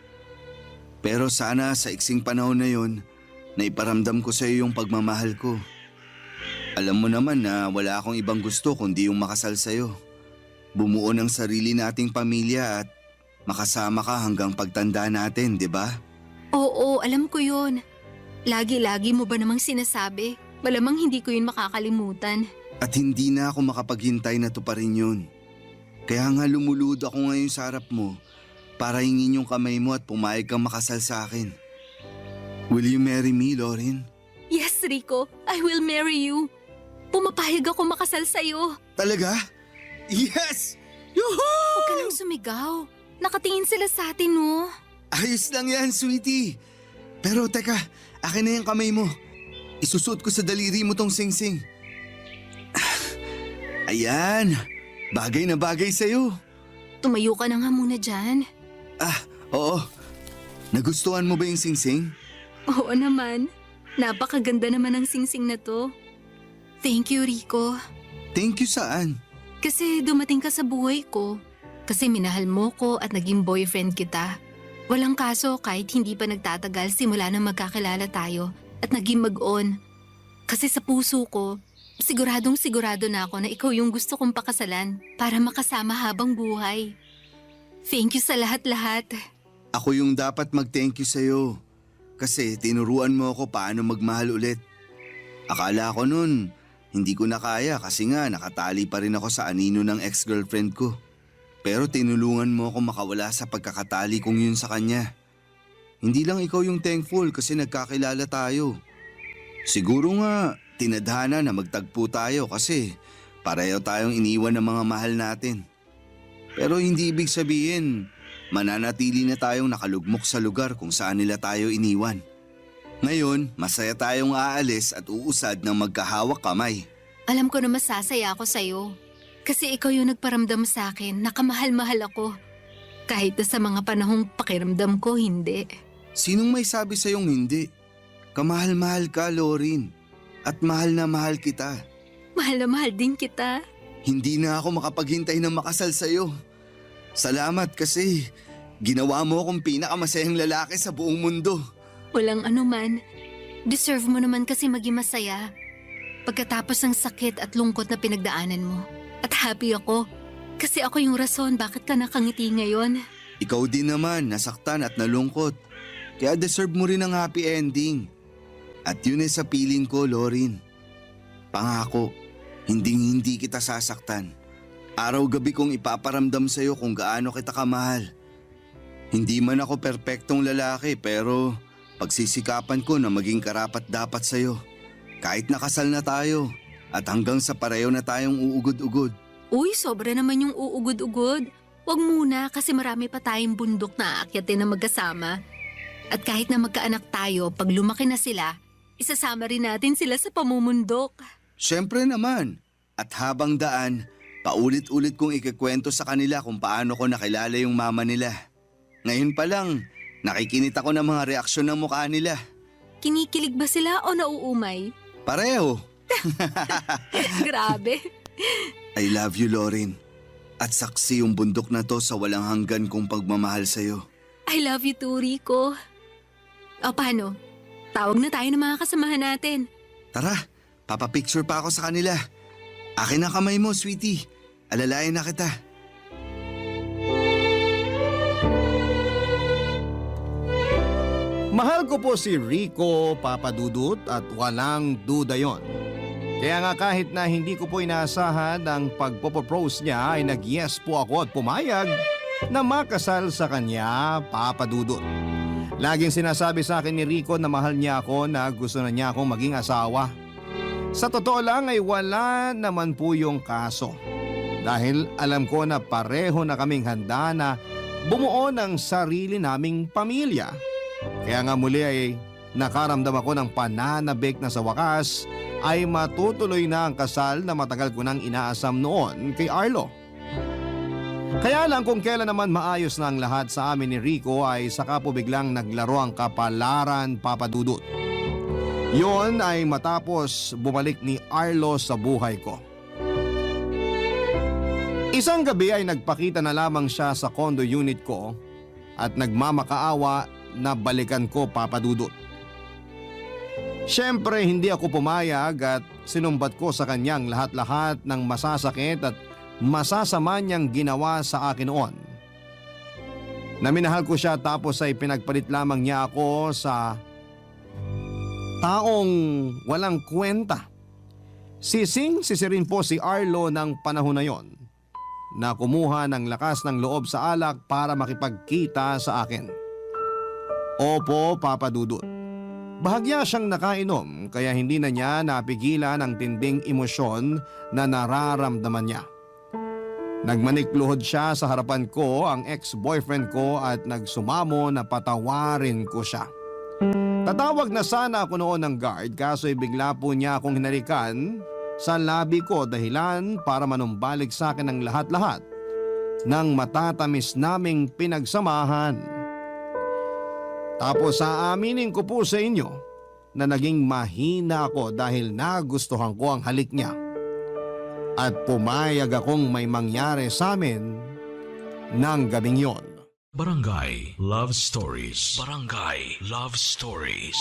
Pero sana sa iksing panahon na yon, naiparamdam ko sa iyo yung pagmamahal ko. Alam mo naman na wala akong ibang gusto kundi yung makasal sa'yo. Bumuo ng sarili nating pamilya at makasama ka hanggang pagtanda natin, di ba? Oo, alam ko yun. Lagi-lagi mo ba namang sinasabi? Malamang hindi ko yun makakalimutan. At hindi na ako makapaghintay na tuparin yun. Kaya nga lumulud ako ngayon sa harap mo para hingin yung kamay mo at pumayag kang makasal sa akin. Will you marry me, Lorin? Yes, Rico, I will marry you. Pumapayag ako makasal sa'yo. Talaga? Yes! Yuhu! Huwag ka nang sumigaw. Nakatingin sila sa atin, no? Ayos lang yan, sweetie. Pero teka, akin na yung kamay mo. Isusuot ko sa daliri mo tong sing-sing. Ayan, bagay na bagay sa'yo. Tumayo ka na nga muna dyan. Oo. Nagustuhan mo ba yung sing-sing? Oo naman. Napakaganda naman ng singsing na to. Thank you, Rico. Thank you saan? Kasi dumating ka sa buhay ko. Kasi minahal mo ko at naging boyfriend kita. Walang kaso kahit hindi pa nagtatagal simula nang magkakilala tayo at naging mag-on. Kasi sa puso ko, siguradong sigurado na ako na ikaw yung gusto kong pakasalan para makasama habang buhay. Thank you sa lahat-lahat. Ako yung dapat mag-thank you sa'yo. Kasi tinuruan mo ako paano magmahal ulit. Akala ko nun, hindi ko na kaya kasi nga nakatali pa rin ako sa anino ng ex-girlfriend ko. Pero tinulungan mo ako makawala sa pagkakatali kong yun sa kanya. Hindi lang ikaw yung thankful kasi nagkakilala tayo. Siguro nga, tinadhana na magtagpo tayo kasi pareho tayong iniwan ng mga mahal natin. Pero hindi ibig sabihin, mananatili na tayong nakalugmok sa lugar kung saan nila tayo iniwan. Ngayon, masaya tayong aalis at uusad ng magkahawak kamay. Alam ko na masasaya ako sa'yo. Kasi ikaw yung nagparamdam sa akin na kamahal-mahal ako. Kahit na sa mga panahong pakiramdam ko, hindi. Sinong may sabi sa'yong hindi? Kamahal-mahal ka, Lorin. At mahal na mahal kita. Mahal na mahal din kita. Hindi na ako makapaghintay na makasal sa'yo. Salamat kasi ginawa mo akong pinakamasayang lalaki sa buong mundo. Walang anuman. Deserve mo naman kasi maging masaya. Pagkatapos ng sakit at lungkot na pinagdaanan mo. At happy ako. Kasi ako yung rason bakit ka nakangiti ngayon. Ikaw din naman, nasaktan at nalungkot. Kaya deserve mo rin ang happy ending. At yun ay sa piling ko, Lorin. Pangako, hindi kita sasaktan. Araw-gabi kong ipaparamdam sa'yo kung gaano kita kamahal. Hindi man ako perpektong lalaki pero pagsisikapan ko na maging karapat-dapat sa'yo. Kahit nakasal na tayo at hanggang sa pareho na tayong uugod-ugod. Uy, sobra naman yung uugod-ugod. Huwag muna kasi marami pa tayong bundok na aakyatin na magkasama. At kahit na magkaanak tayo, pag lumaki na sila, isasama rin natin sila sa pamumundok. Siyempre naman. At habang daan, paulit-ulit kong ikikwento sa kanila kung paano ko nakilala yung mama nila. Ngayon pa lang, nakikinit ako ng mga reaksyon ng mukha nila. Kinikilig ba sila o nauumay? Pareho. Grabe. I love you, Lorin. At saksi yung bundok na to sa walang hanggan kong pagmamahal sa'yo. I love you too, Rico. O paano? Tawag na tayo ng mga kasamahan natin. Tara, papapicture pa ako sa kanila. Akin ang kamay mo, sweetie. Alalayan na kita. Mahal ko po si Rico, Papa Dudut, at walang duda yon. Kaya nga kahit na hindi ko po inaasahan ang pagpopropose niya ay nag-yes po ako at pumayag na makasal sa kanya, Papa Dudut. Laging sinasabi sa akin ni Rico na mahal niya ako, na gusto na niya akong maging asawa. Sa totoo lang ay wala naman po yung kaso. Dahil alam ko na pareho na kaming handa na bumuo ng sarili naming pamilya. Kaya nga muli ay nakaramdam ako ng pananabik na sa wakas ay matutuloy na ang kasal na matagal ko nang inaasam noon kay Arlo. Kaya lang kung kailan naman maayos na ang lahat sa amin ni Rico ay saka po biglang naglaro ang kapalaran, Papa Dudut. Yon ay matapos bumalik ni Arlo sa buhay ko. Isang gabi ay nagpakita na lamang siya sa condo unit ko at nagmamakaawa na balikan ko, Papa Dudut. Siyempre hindi ako pumayag at sinumbat ko sa kanyang lahat-lahat ng masasakit at masasama niyang ginawa sa akin noon. Naminahal ko siya tapos ay pinagpalit lamang niya ako sa taong walang kwenta. Sisirin po si Arlo ng panahon na yon na kumuha ng lakas ng loob sa alak para makipagkita sa akin. Opo, Papa Dudut. Bahagya siyang nakainom kaya hindi na niya napigilan ang tinding emosyon na nararamdaman niya. Nagmanikluhod siya sa harapan ko, ang ex-boyfriend ko, at nagsumamo na patawarin ko siya. Tatawag na sana ako noon ng guard kaso bigla po niya akong hinalikan sa labi ko dahilan para manumbalik sa akin ang lahat-lahat ng matatamis naming pinagsamahan. Tapos aaminin ko po sa inyo na naging mahina ako dahil nagustuhan ko ang halik niya. At pumayag akong may mangyari sa amin ng gabing yon. Barangay Love Stories. Barangay Love Stories.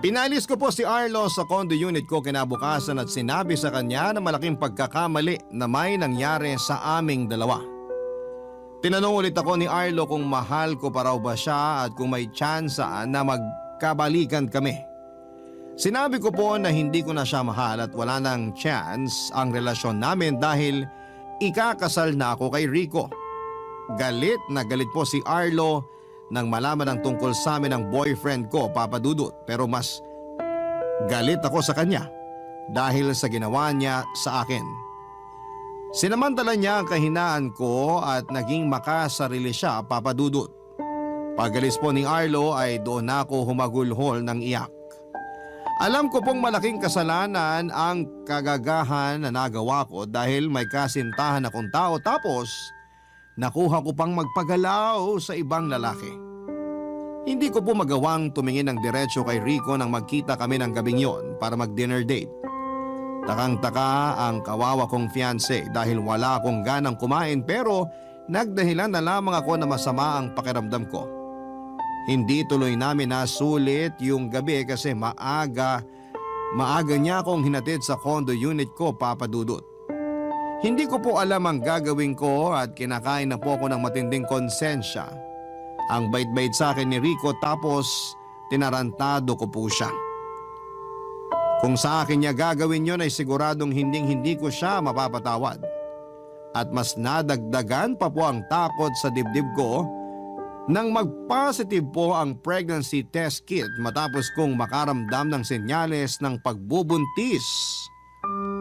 Pinalis ko po si Arlo sa condo unit ko kinabukasan at sinabi sa kanya na malaking pagkakamali na may nangyari sa aming dalawa. Tinanong ulit ako ni Arlo kung mahal ko pa raw ba siya at kung may tsansaan na magkabalikan kami. Sinabi ko po na hindi ko na siya mahal at wala nang chance ang relasyon namin dahil ikakasal na ako kay Rico. Galit na galit po si Arlo nang malaman ang tungkol sa amin ng boyfriend ko, Papa Dudut. Pero mas galit ako sa kanya dahil sa ginawa niya sa akin. Sinamantala niya ang kahinaan ko at naging makasarili siya, Papa Dudut. Pagalis po ni Arlo ay doon ako humagulhol ng iyak. Alam ko pong malaking kasalanan ang kagagahan na nagawa ko dahil may kasintahan akong tao tapos nakuha ko pang magpagalaw sa ibang lalaki. Hindi ko po magawang tumingin ng diretso kay Rico nang magkita kami ng gabing yon para mag-dinner date. Takang-taka ang kawawa kong fiancé dahil wala akong ganang kumain pero nagdahilan na lamang ako na masama ang pakiramdam ko. Hindi tuloy namin nasulit yung gabi kasi maaga niya akong hinatid sa condo unit ko, Papa Dudut. Hindi ko po alam ang gagawin ko at kinakain na po ako ng matinding konsensya. Ang bait-bait sa akin ni Rico tapos tinarantado ko po siya. Kung sa akin niya gagawin yon ay siguradong hindi ko siya mapapatawad. At mas nadagdagan pa po ang takot sa dibdib ko nang mag-positive po ang pregnancy test kit matapos kong makaramdam ng senyales ng pagbubuntis,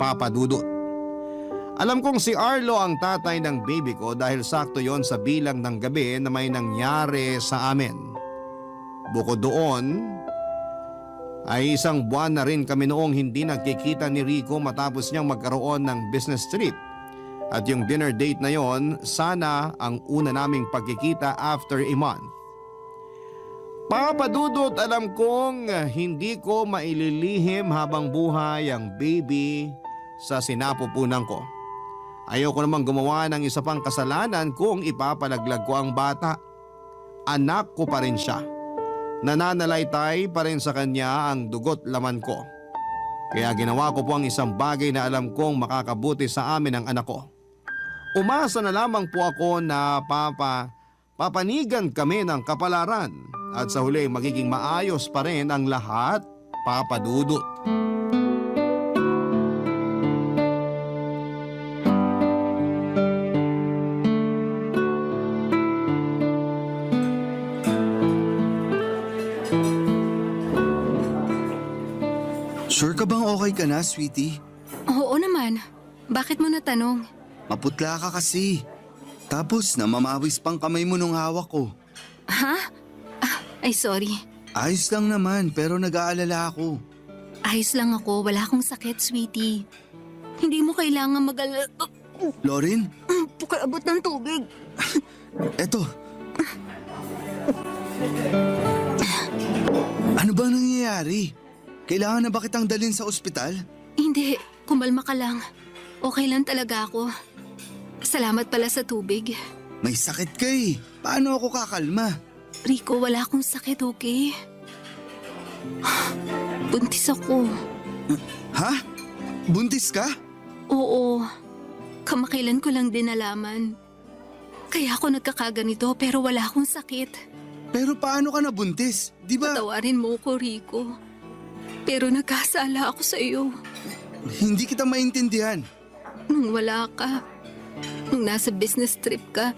Papa Dudut. Alam kong si Arlo ang tatay ng baby ko dahil sakto yon sa bilang ng gabi na may nangyari sa amin. Bukod doon, ay 1 buwan na rin kami noong hindi nagkikita ni Rico matapos niyang magkaroon ng business trip. At yung dinner date na yon, sana ang una naming pagkikita after a month. Papa Dudut, alam kong hindi ko maililihim habang buhay ang baby sa sinapupunan ko. Ayoko namang gumawa ng isa pang kasalanan kung ipapalaglag ko ang bata. Anak ko pa rin siya. Nananalaytay pa rin sa kanya ang dugot laman ko. Kaya ginawa ko po ang isang bagay na alam kong makakabuti sa amin ang anak ko. Umasa na lamang po ako na papanigan kami ng kapalaran at sa huli magiging maayos pa rin ang lahat, Papa Dudut. Sure ka bang okay ka na, sweetie? Oo naman. Bakit mo natanong? Maputla ka kasi. Tapos namamawis pang kamay mo nung hawak ko. Ha? Ay sorry. Ayos lang naman pero nag-aalala ako. Ayos lang ako. Wala akong sakit, sweetie. Hindi mo kailangan Lorin, Pakiabot ng tubig. eto. Ano ba nangyayari? Kailangan na ba kitang dalhin sa ospital? Hindi. Kumalma ka lang. Okay lang talaga ako. Salamat pala sa tubig. May sakit ka eh. Paano ako kakalma? Rico, wala akong sakit, okay? Buntis ako. Ha? Buntis ka? Oo. Kamakailan ko lang din nalaman. Kaya ako nagkakaganito pero wala akong sakit. Pero paano ka nabuntis? Di ba? Patawarin mo ko, Rico. Pero nagkasala ako sa iyo. Hindi kita maintindihan. Nung wala ka, nung nasa business trip ka,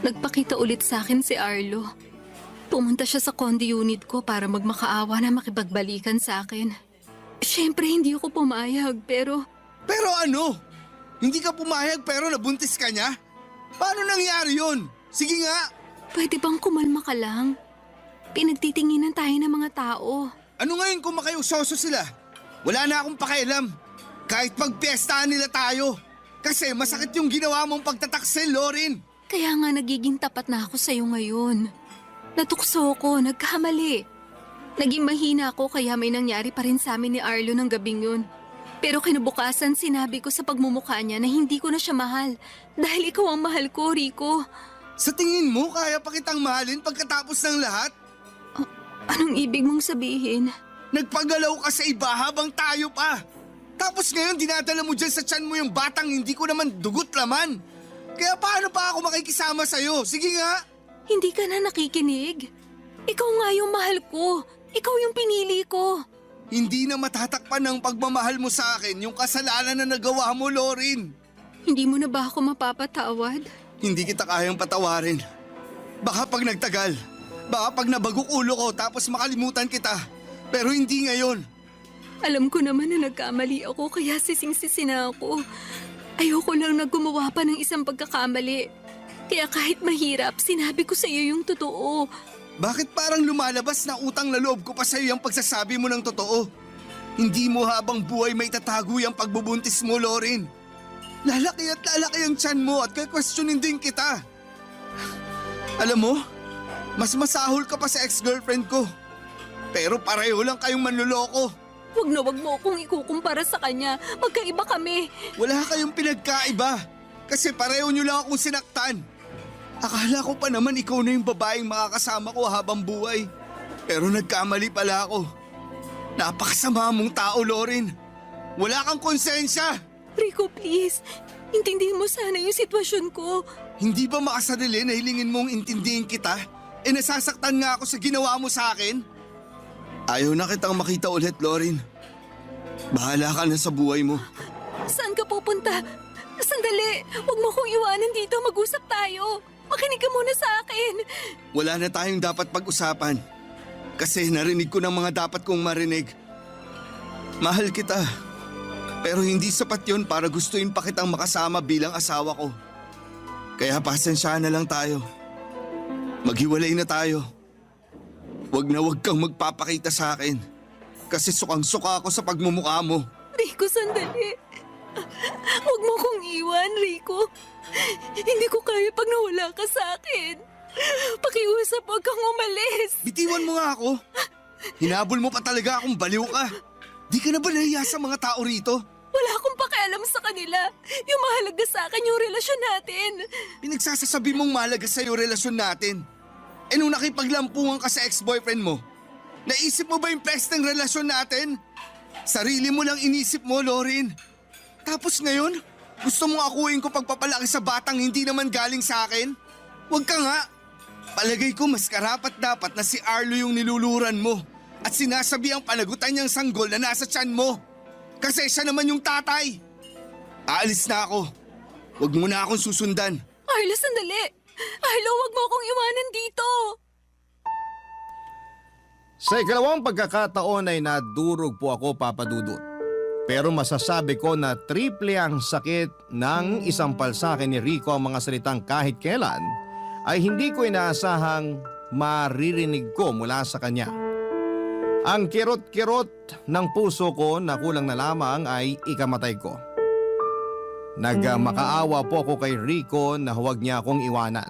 nagpakita ulit sa akin si Arlo. Pumunta siya sa condo unit ko para magmakaawa na makipagbalikan sa akin. Siyempre hindi ako pumayag pero... Pero ano? Hindi ka pumayag pero nabuntis ka niya? Paano nangyari yun? Sige nga. Pwede bang kumalma ka lang? Pinagtitinginan tayo ng mga tao. Ano ngayon kung makiusoso sila? Wala na akong pakialam. Kahit pagpiestahan nila tayo. Kasi masakit yung ginawa mong pagtataksil, Lorin. Kaya nga nagiging tapat na ako sa'yo ngayon. Natukso ko, nagkamali. Naging mahina ako kaya may nangyari pa rin sa amin ni Arlo ng gabing yun. Pero kinabukasan sinabi ko sa pagmumukha niya na hindi ko na siya mahal. Dahil ikaw ang mahal ko, Rico. Sa tingin mo, kaya pa kitang mahalin pagkatapos ng lahat? Anong ibig mong sabihin? Nagpagalaw ka sa iba habang tayo pa. Tapos ngayon dinadala mo dyan sa tiyan mo yung batang hindi ko naman dugot laman. Kaya paano pa ako makikisama sa'yo? Sige nga. Hindi ka na nakikinig? Ikaw nga yung mahal ko. Ikaw yung pinili ko. Hindi na matatakpan ng pagmamahal mo sa akin yung kasalanan na nagawa mo, Lorin. Hindi mo na ba ako mapapatawad? Hindi kita kayang patawarin. Baka pag nagtagal. Baka pag nabagok ulo ko tapos makalimutan kita. Pero hindi ngayon. Alam ko naman na nagkamali ako kaya sising-sisi na ako. Ayoko lang na gumawa pa ng isang pagkakamali. Kaya kahit mahirap, sinabi ko sa iyo yung totoo. Bakit parang lumalabas na utang na loob ko pa sa iyo yung pagsasabi mo ng totoo? Hindi mo habang buhay may tatago yung pagbubuntis mo, Lorin. Lalaki at lalaki ang tiyan mo at questionin din kita. Alam mo, mas masahol ka pa sa ex-girlfriend ko. Pero pareho lang kayong manloloko. Wag na wag mo akong ikukumpara sa kanya. Magkaiba kami. Wala kayong pinagkaiba. Kasi pareho nyo lang akong sinaktan. Akala ko pa naman ikaw na yung babaeng makakasama ko habang buhay. Pero nagkamali pala ako. Napakasama mong tao, Lorin. Wala kang konsensya. Rico, please. Intindihin mo sana yung sitwasyon ko. Hindi ba makasarili na hilingin mong intindihin kita? Nasasaktan nga ako sa ginawa mo sa akin. Ayaw na kitang makita ulit, Lorin. Bahala ka na sa buhay mo. Saan ka pupunta? Sandali. Huwag mo kong iwanan dito. Mag-usap tayo. Makinig ka muna sa akin. Wala na tayong dapat pag-usapan. Kasi narinig ko ng mga dapat kong marinig. Mahal kita. Pero hindi sapat yon para gustuin pa kitang makasama bilang asawa ko. Kaya pasensyahan na lang tayo. Maghiwalay na tayo. Huwag na huwag kang magpapakita sa akin. Kasi sukang-suka ako sa pagmumukha mo. Rico, sandali. Huwag mo kong iwan, Rico. Hindi ko kaya pag nawala ka sa akin. Pakiusap, huwag kang umalis. Bitiwan mo nga ako. Hinabol mo pa talaga akong baliw ka. Di ka na ba nahiya sa mga tao rito? Wala akong pakialam sa kanila. Yung mahalaga sa akin yung relasyon natin. Pinagsasasabi mong mahalaga sa'yo relasyon natin. Nung nakipaglampungan ka sa ex-boyfriend mo, naisip mo ba yung pesteng relasyon natin? Sarili mo lang inisip mo, Lorin. Tapos ngayon, gusto mong akuin ko pagpapalaki sa batang hindi naman galing sa akin? Huwag ka nga. Palagay ko mas karapat dapat na si Arlo yung niluluran mo at sinasabi ang panagutan niyang sanggol na nasa tiyan mo. Kasi siya naman yung tatay. Aalis na ako. Huwag mo na akong susundan. Arlo, sandali. Arlo, huwag mo akong iwanan dito. Sa ikalawang pagkakataon ay nadurog po ako, Papa Dudut. Pero masasabi ko na triple ang sakit ng isampal sa akin ni Rico ang mga salitang kahit kailan ay hindi ko inaasahang maririnig ko mula sa kanya. Ang kirot-kirot ng puso ko na kulang na lamang ay ikamatay ko. Nagmakaawa po ako kay Rico na huwag niya akong iwanan.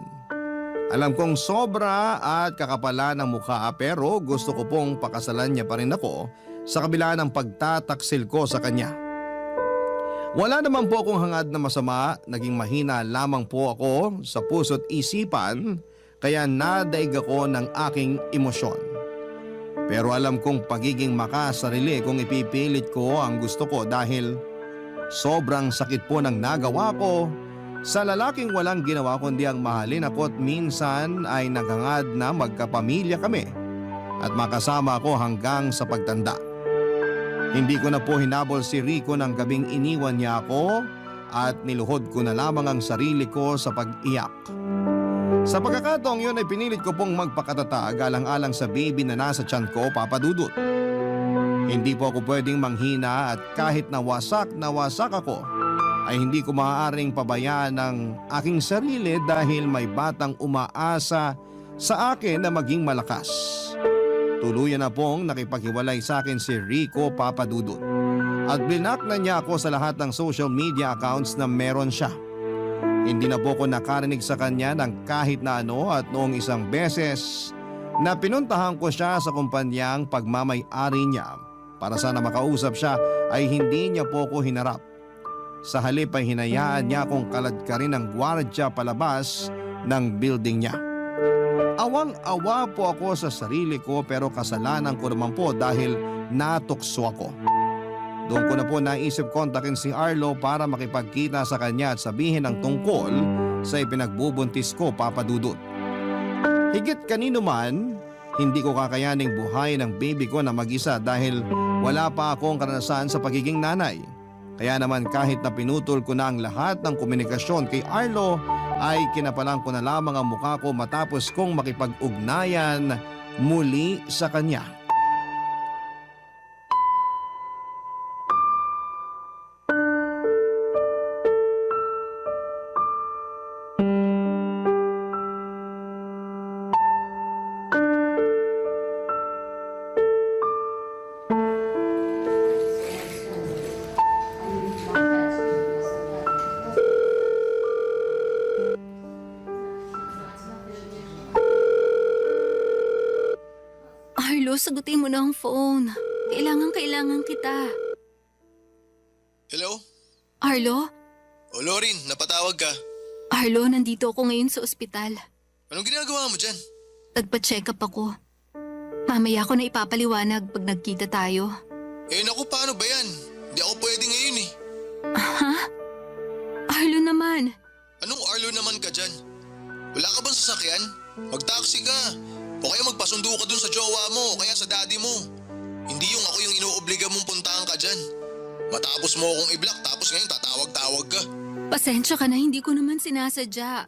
Alam kong sobra at kakapala ng mukha pero gusto ko pong pakasalan niya pa rin ako sa kabila ng pagtataksil ko sa kanya. Wala naman po akong hangad na masama, naging mahina lamang po ako sa puso't isipan kaya nadaig ako ng aking emosyon. Pero alam kong pagiging makasarili kung ipipilit ko ang gusto ko dahil sobrang sakit po ng nagawa ko sa lalaking walang ginawa kundi ang mahalin ako at minsan ay naghangad na magkapamilya kami at makasama ako hanggang sa pagtanda. Hindi ko na po hinabol si Rico ng gabing iniwan niya ako at niluhod ko na lamang ang sarili ko sa pag-iyak. Sa pagkakataong yun ay pinilit ko pong magpakatatag alang-alang sa baby na nasa tiyan ko, Papa Dudut. Hindi po ako pwedeng manghina at kahit nawasak ako ay hindi ko maaaring pabayaan ang aking sarili dahil may batang umaasa sa akin na maging malakas. Tuluyan na pong nakipaghiwalay sa akin si Rico, Papa Dudut. At blinak na niya ako sa lahat ng social media accounts na meron siya. Hindi na po ko nakarinig sa kanya ng kahit na ano at noong isang beses na pinuntahan ko siya sa kumpanyang pagmamay-ari niya para sana makausap siya ay hindi niya po ko hinarap. Sa halip ay hinayaan niya akong kaladkarin ng gwardya palabas ng building niya. Awang-awa po ako sa sarili ko pero kasalanan ko naman po dahil natukso ako. Doon ko na po naisip kontakin si Arlo para makipagkita sa kanya at sabihin ang tungkol sa ipinagbubuntis ko, Papa Dudut. Higit kanino man, hindi ko kakayaning buhayin ang baby ko na mag-isa dahil wala pa akong karanasan sa pagiging nanay. Kaya naman kahit na pinutol ko na ang lahat ng komunikasyon kay Arlo, ay kinapalang ko na lamang ang mukha ko matapos kong makipag-ugnayan muli sa kanya. Arlo, sagutin mo na ang phone. Kailangan kita. Hello? Arlo? O Lorin, napatawag ka. Arlo, nandito ako ngayon sa ospital. Anong ginagawa mo dyan? Nagpa-check up ako. Mamaya ko na ipapaliwanag pag nagkita tayo. Eh naku, paano ba yan? Hindi ako pwede ngayon eh. Ha? Arlo naman. Anong Arlo naman ka dyan? Wala ka bang sasakyan? Mag-taxi ka. O kaya magpasundo ka dun sa jowa mo o kaya sa daddy mo. Hindi yung ako yung inuobliga mong puntahan ka dyan. Matapos mo akong i-block tapos ngayon tatawag-tawag ka. Pasensya ka na, hindi ko naman sinasadya.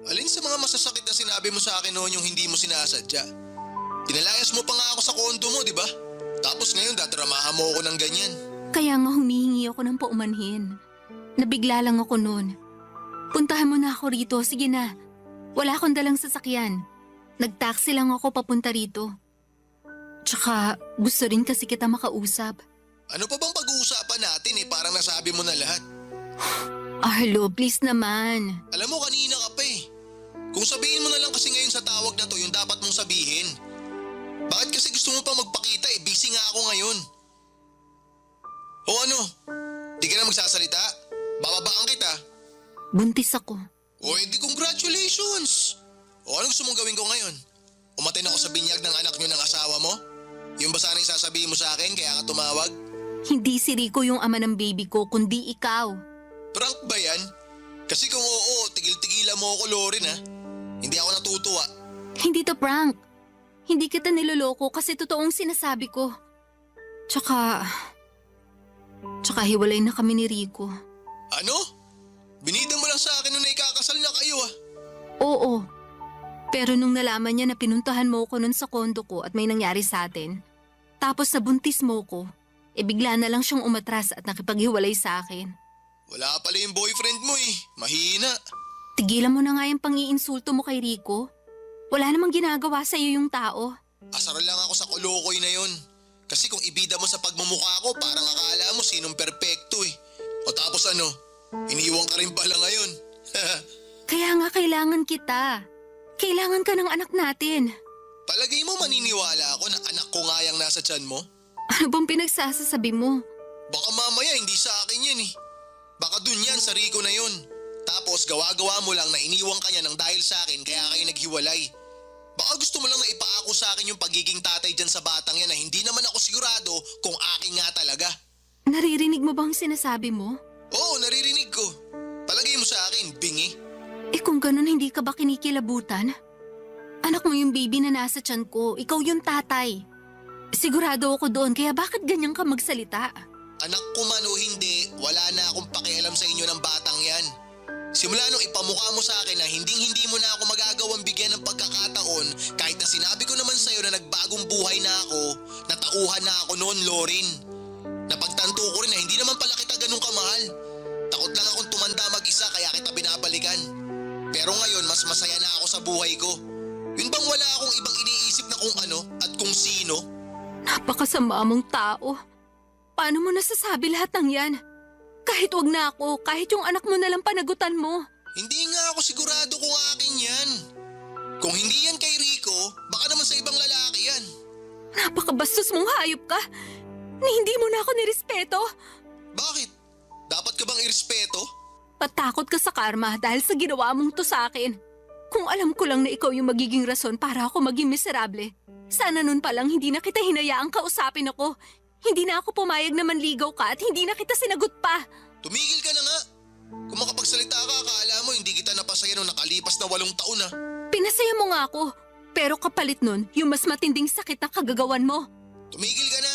Alin sa mga masasakit na sinabi mo sa akin noon yung hindi mo sinasadya? Pinalayas mo pa nga ako sa kondo mo, di ba? Tapos ngayon dadramahan mo ako ng ganyan. Kaya nga humihingi ako ng paumanhin. Nabigla lang ako noon. Puntahan mo na ako rito, sige na. Wala akong dalang sasakyan. Nag-taxi lang ako papunta rito. Tsaka gusto rin kasi kita makausap. Ano pa bang pag-uusapan natin eh? Parang nasabi mo na lahat. Arlo, please naman. Alam mo, kanina ka pa eh. Kung sabihin mo na lang kasi ngayon sa tawag na to yung dapat mong sabihin. Bakit kasi gusto mo pa magpakita eh? Busy nga ako ngayon. O ano? Di ka na magsasalita? Bababaan kita. Buntis ako. O edi congratulations! O ano gusto mong gawin ko ngayon? Umatin ako sa binyag ng anak niyo ng asawa mo? Yung ba sana yung sasabihin mo sa akin kaya ka tumawag? Hindi si Rico yung ama ng baby ko, kundi ikaw. Prank ba yan? Kasi kung oo, tigil-tigilan mo ako, Lorin ha. Hindi ako natutuwa. Hindi to prank. Hindi kita niloloko kasi totoong sinasabi ko. Tsaka hiwalay na kami ni Rico. Ano? Binida mo lang sa akin nung naikakasal na kayo ah. Oo. Pero nung nalaman niya na pinuntahan mo ko nun sa kondo ko at may nangyari sa atin, tapos nabuntis mo ko, bigla na lang siyang umatras at nakipaghiwalay sa akin. Wala pala yung boyfriend mo eh. Mahina. Tigilan mo na nga yung pang-iinsulto mo kay Rico. Wala namang ginagawa sa iyo yung tao. Asar lang ako sa kolokoy na yon. Kasi kung ibida mo sa pagmumukha ko, parang akala mo sinong perpekto eh. O tapos ano, iniwan ka rin pala ngayon. Kaya nga kailangan kita. Kailangan ka ng anak natin. Palagay mo maniniwala ako na anak ko nga yung nasa tiyan mo? Ano bang pinagsasasabi mo? Baka mamaya hindi sa akin yan eh. Baka dun yan sa Rico na yun. Tapos gawa-gawa mo lang na iniwang ka niya ng dahil sa akin kaya kayo naghiwalay. Baka gusto mo lang na ipaako sa akin yung pagiging tatay dyan sa batang yan na hindi naman ako sigurado kung akin nga talaga. Naririnig mo bang sinasabi mo? Oo, naririnig ko. Palagay mo sa akin, bingi. Kung ganun hindi ka ba kinikilabutan? Anak mo yung baby na nasa tiyan ko, ikaw yung tatay. Sigurado ako doon kaya bakit ganyan ka magsalita? Anak ko man o hindi, wala na akong pakialam sa inyo ng batang yan. Simula nung ipamukha mo sa akin na hindi mo na ako magagawang bigyan ng pagkakataon kahit na sinabi ko naman sa'yo na nagbagong buhay na ako, natauhan na ako noon, Lorin. Napagtanto ko rin na hindi naman pala kita ganun kamahal. Takot lang akong tumanda mag-isa kaya kita binabalikan. Pero ngayon mas masaya na ako sa buhay ko. Yun bang wala akong ibang iniisip na kung ano at kung sino? Napakasama mong tao. Paano mo nasasabi lahat ng yan? Kahit wag na ako, kahit yung anak mo na lang panagutan mo. Hindi nga ako sigurado kung akin yan. Kung hindi yan kay Rico, baka naman sa ibang lalaki yan. Napakabastos mong hayop ka. Ni hindi mo na ako nirespeto. Bakit? Dapat ka bang irespeto? Patakot ka sa karma dahil sa ginawa mong to sa akin. Kung alam ko lang na ikaw yung magiging rason para ako maging miserable, sana nun pa lang hindi na kita hinayaang kausapin ako. Hindi na ako pumayag na manligaw ka at hindi na kita sinagot pa. Tumigil ka na nga. Kung makapagsalita ka, akala mo hindi kita napasaya nung nakalipas na 8 taon na. Pinasaya mo nga ako, pero kapalit nun, yung mas matinding sakit na kagagawan mo. Tumigil ka na.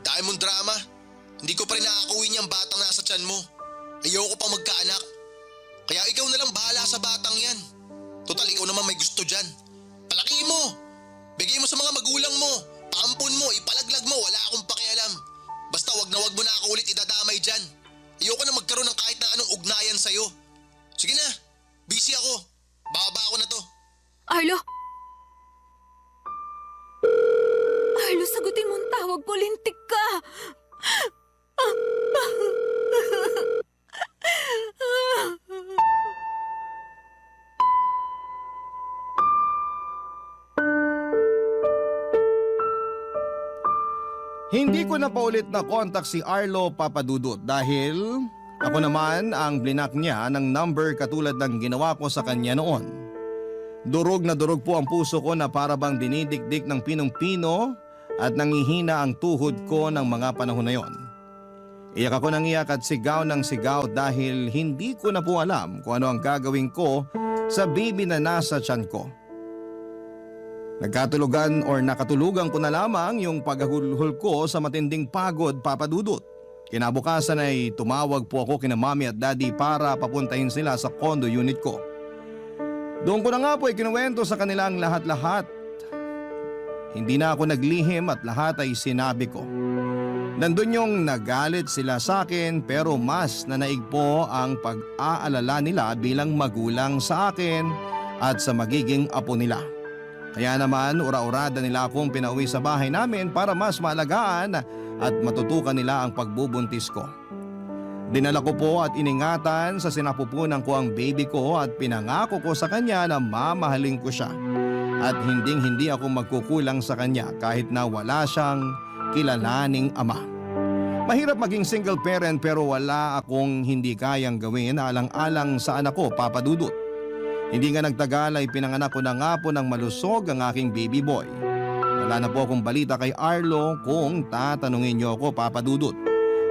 Dahil mong drama. Hindi ko pa rin nakakawin yung batang nasa tiyan mo. Ayoko pa magkaanak. Kaya ikaw na lang bahala sa batang yan. Total, ikaw naman may gusto dyan. Palaki mo. Bigay mo sa mga magulang mo. Paampon mo, ipalaglag mo, wala akong pakialam. Basta wag mo na ako ulit idadamay dyan. Ayoko na magkaroon ng kahit na anong ugnayan sa'yo. Sige na, busy ako. Bababa ako na to. Arlo! Arlo, sagutin mo ang tawag ko, lintik ka! Hindi ko na paulit na kontak si Arlo Papadudut dahil ako naman ang blinak niya ng number katulad ng ginawa ko sa kanya noon. Durog na durog po ang puso ko na para bang dinidikdik ng pinong-pino at nangihina ang tuhod ko ng mga panahon na yon. Iyak ako ng iyak at sigaw ng sigaw dahil hindi ko na po alam kung ano ang gagawin ko sa baby na nasa tiyan ko. Nakatulugan ko na lamang yung paghahulhol ko sa matinding pagod, Papadudut. Kinabukasan ay tumawag po ako kina mami at daddy para papuntahin sila sa condo unit ko. Doon ko na nga po ikinuwento sa kanila ang lahat-lahat. Hindi na ako naglihim at lahat ay sinabi ko. Nandun yung nagalit sila sa akin pero mas nanaig po ang pag-aalala nila bilang magulang sa akin at sa magiging apo nila. Kaya naman ura-urada nila akong pinauwi sa bahay namin para mas maalagaan at matutukan nila ang pagbubuntis ko. Dinala ko po at iningatan sa sinapupunan ko ang baby ko at pinangako ko sa kanya na mamahalin ko siya. At hindi ako magkukulang sa kanya kahit na wala siyang kilalaning ama. Mahirap maging single parent pero wala akong hindi kayang gawin alang-alang sa anak ko, Papadudut. Hindi nga nagtagal ay pinanganak ko na nga po ng malusog ang aking baby boy. Wala na po akong balita kay Arlo kung tatanungin niyo ako, Papadudut.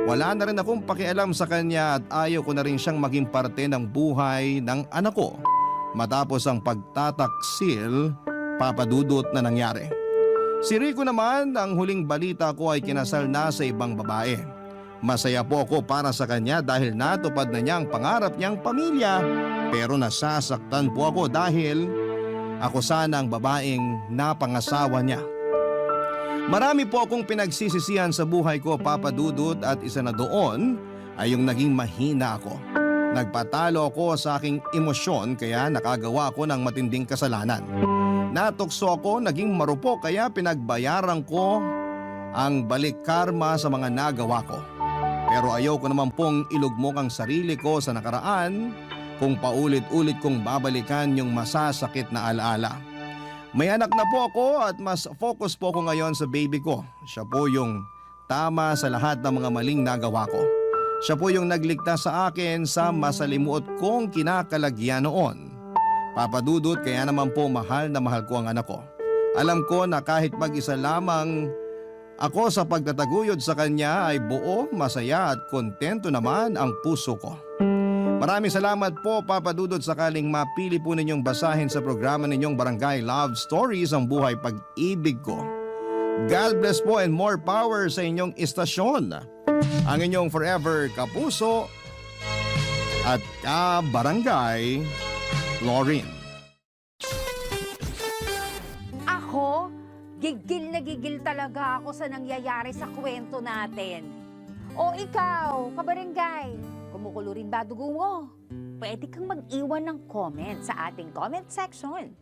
Wala na rin akong pakialam sa kanya at ayaw ko na rin siyang maging parte ng buhay ng anak ko matapos ang pagtataksil, Papadudut, na nangyari. Si Rico naman, ang huling balita ko ay kinasal na sa ibang babae. Masaya po ako para sa kanya dahil natupad na niya ang pangarap niyang pamilya. Pero nasasaktan po ako dahil ako sana ang babaeng napangasawa niya. Marami po akong pinagsisisihan sa buhay ko, Papadudut, at isa na doon ay yung naging mahina ako. Nagpatalo ako sa aking emosyon kaya nakagawa ako ng matinding kasalanan. Natukso ako, naging marupok kaya pinagbayaran ko ang balik karma sa mga nagawa ko. Pero ayaw ko naman pong ilugmok ang sarili ko sa nakaraan kung paulit-ulit kong babalikan yung masasakit na alaala. May anak na po ako at mas focus po ako ngayon sa baby ko. Siya po yung tama sa lahat ng mga maling nagawa ko. Siya po yung nagligtas sa akin sa masalimuot kong kinakalagyan noon. Papadudut, kaya naman po mahal na mahal ko ang anak ko. Alam ko na kahit mag-isa lamang ako sa pagtataguyod sa kanya ay buo, masaya at kontento naman ang puso ko. Maraming salamat po, Papadudut, sakaling mapili po ninyong basahin sa programa ninyong Barangay Love Stories ang buhay pag-ibig ko. God bless po and more power sa inyong istasyon. Ang inyong forever kapuso at ka-barangay, Lauren. Ako, gigil na gigil talaga ako sa nangyayari sa kwento natin. O ikaw, kabarangay, kumukulo rin ba dugo mo? Pwede kang mag-iwan ng comment sa ating comment section.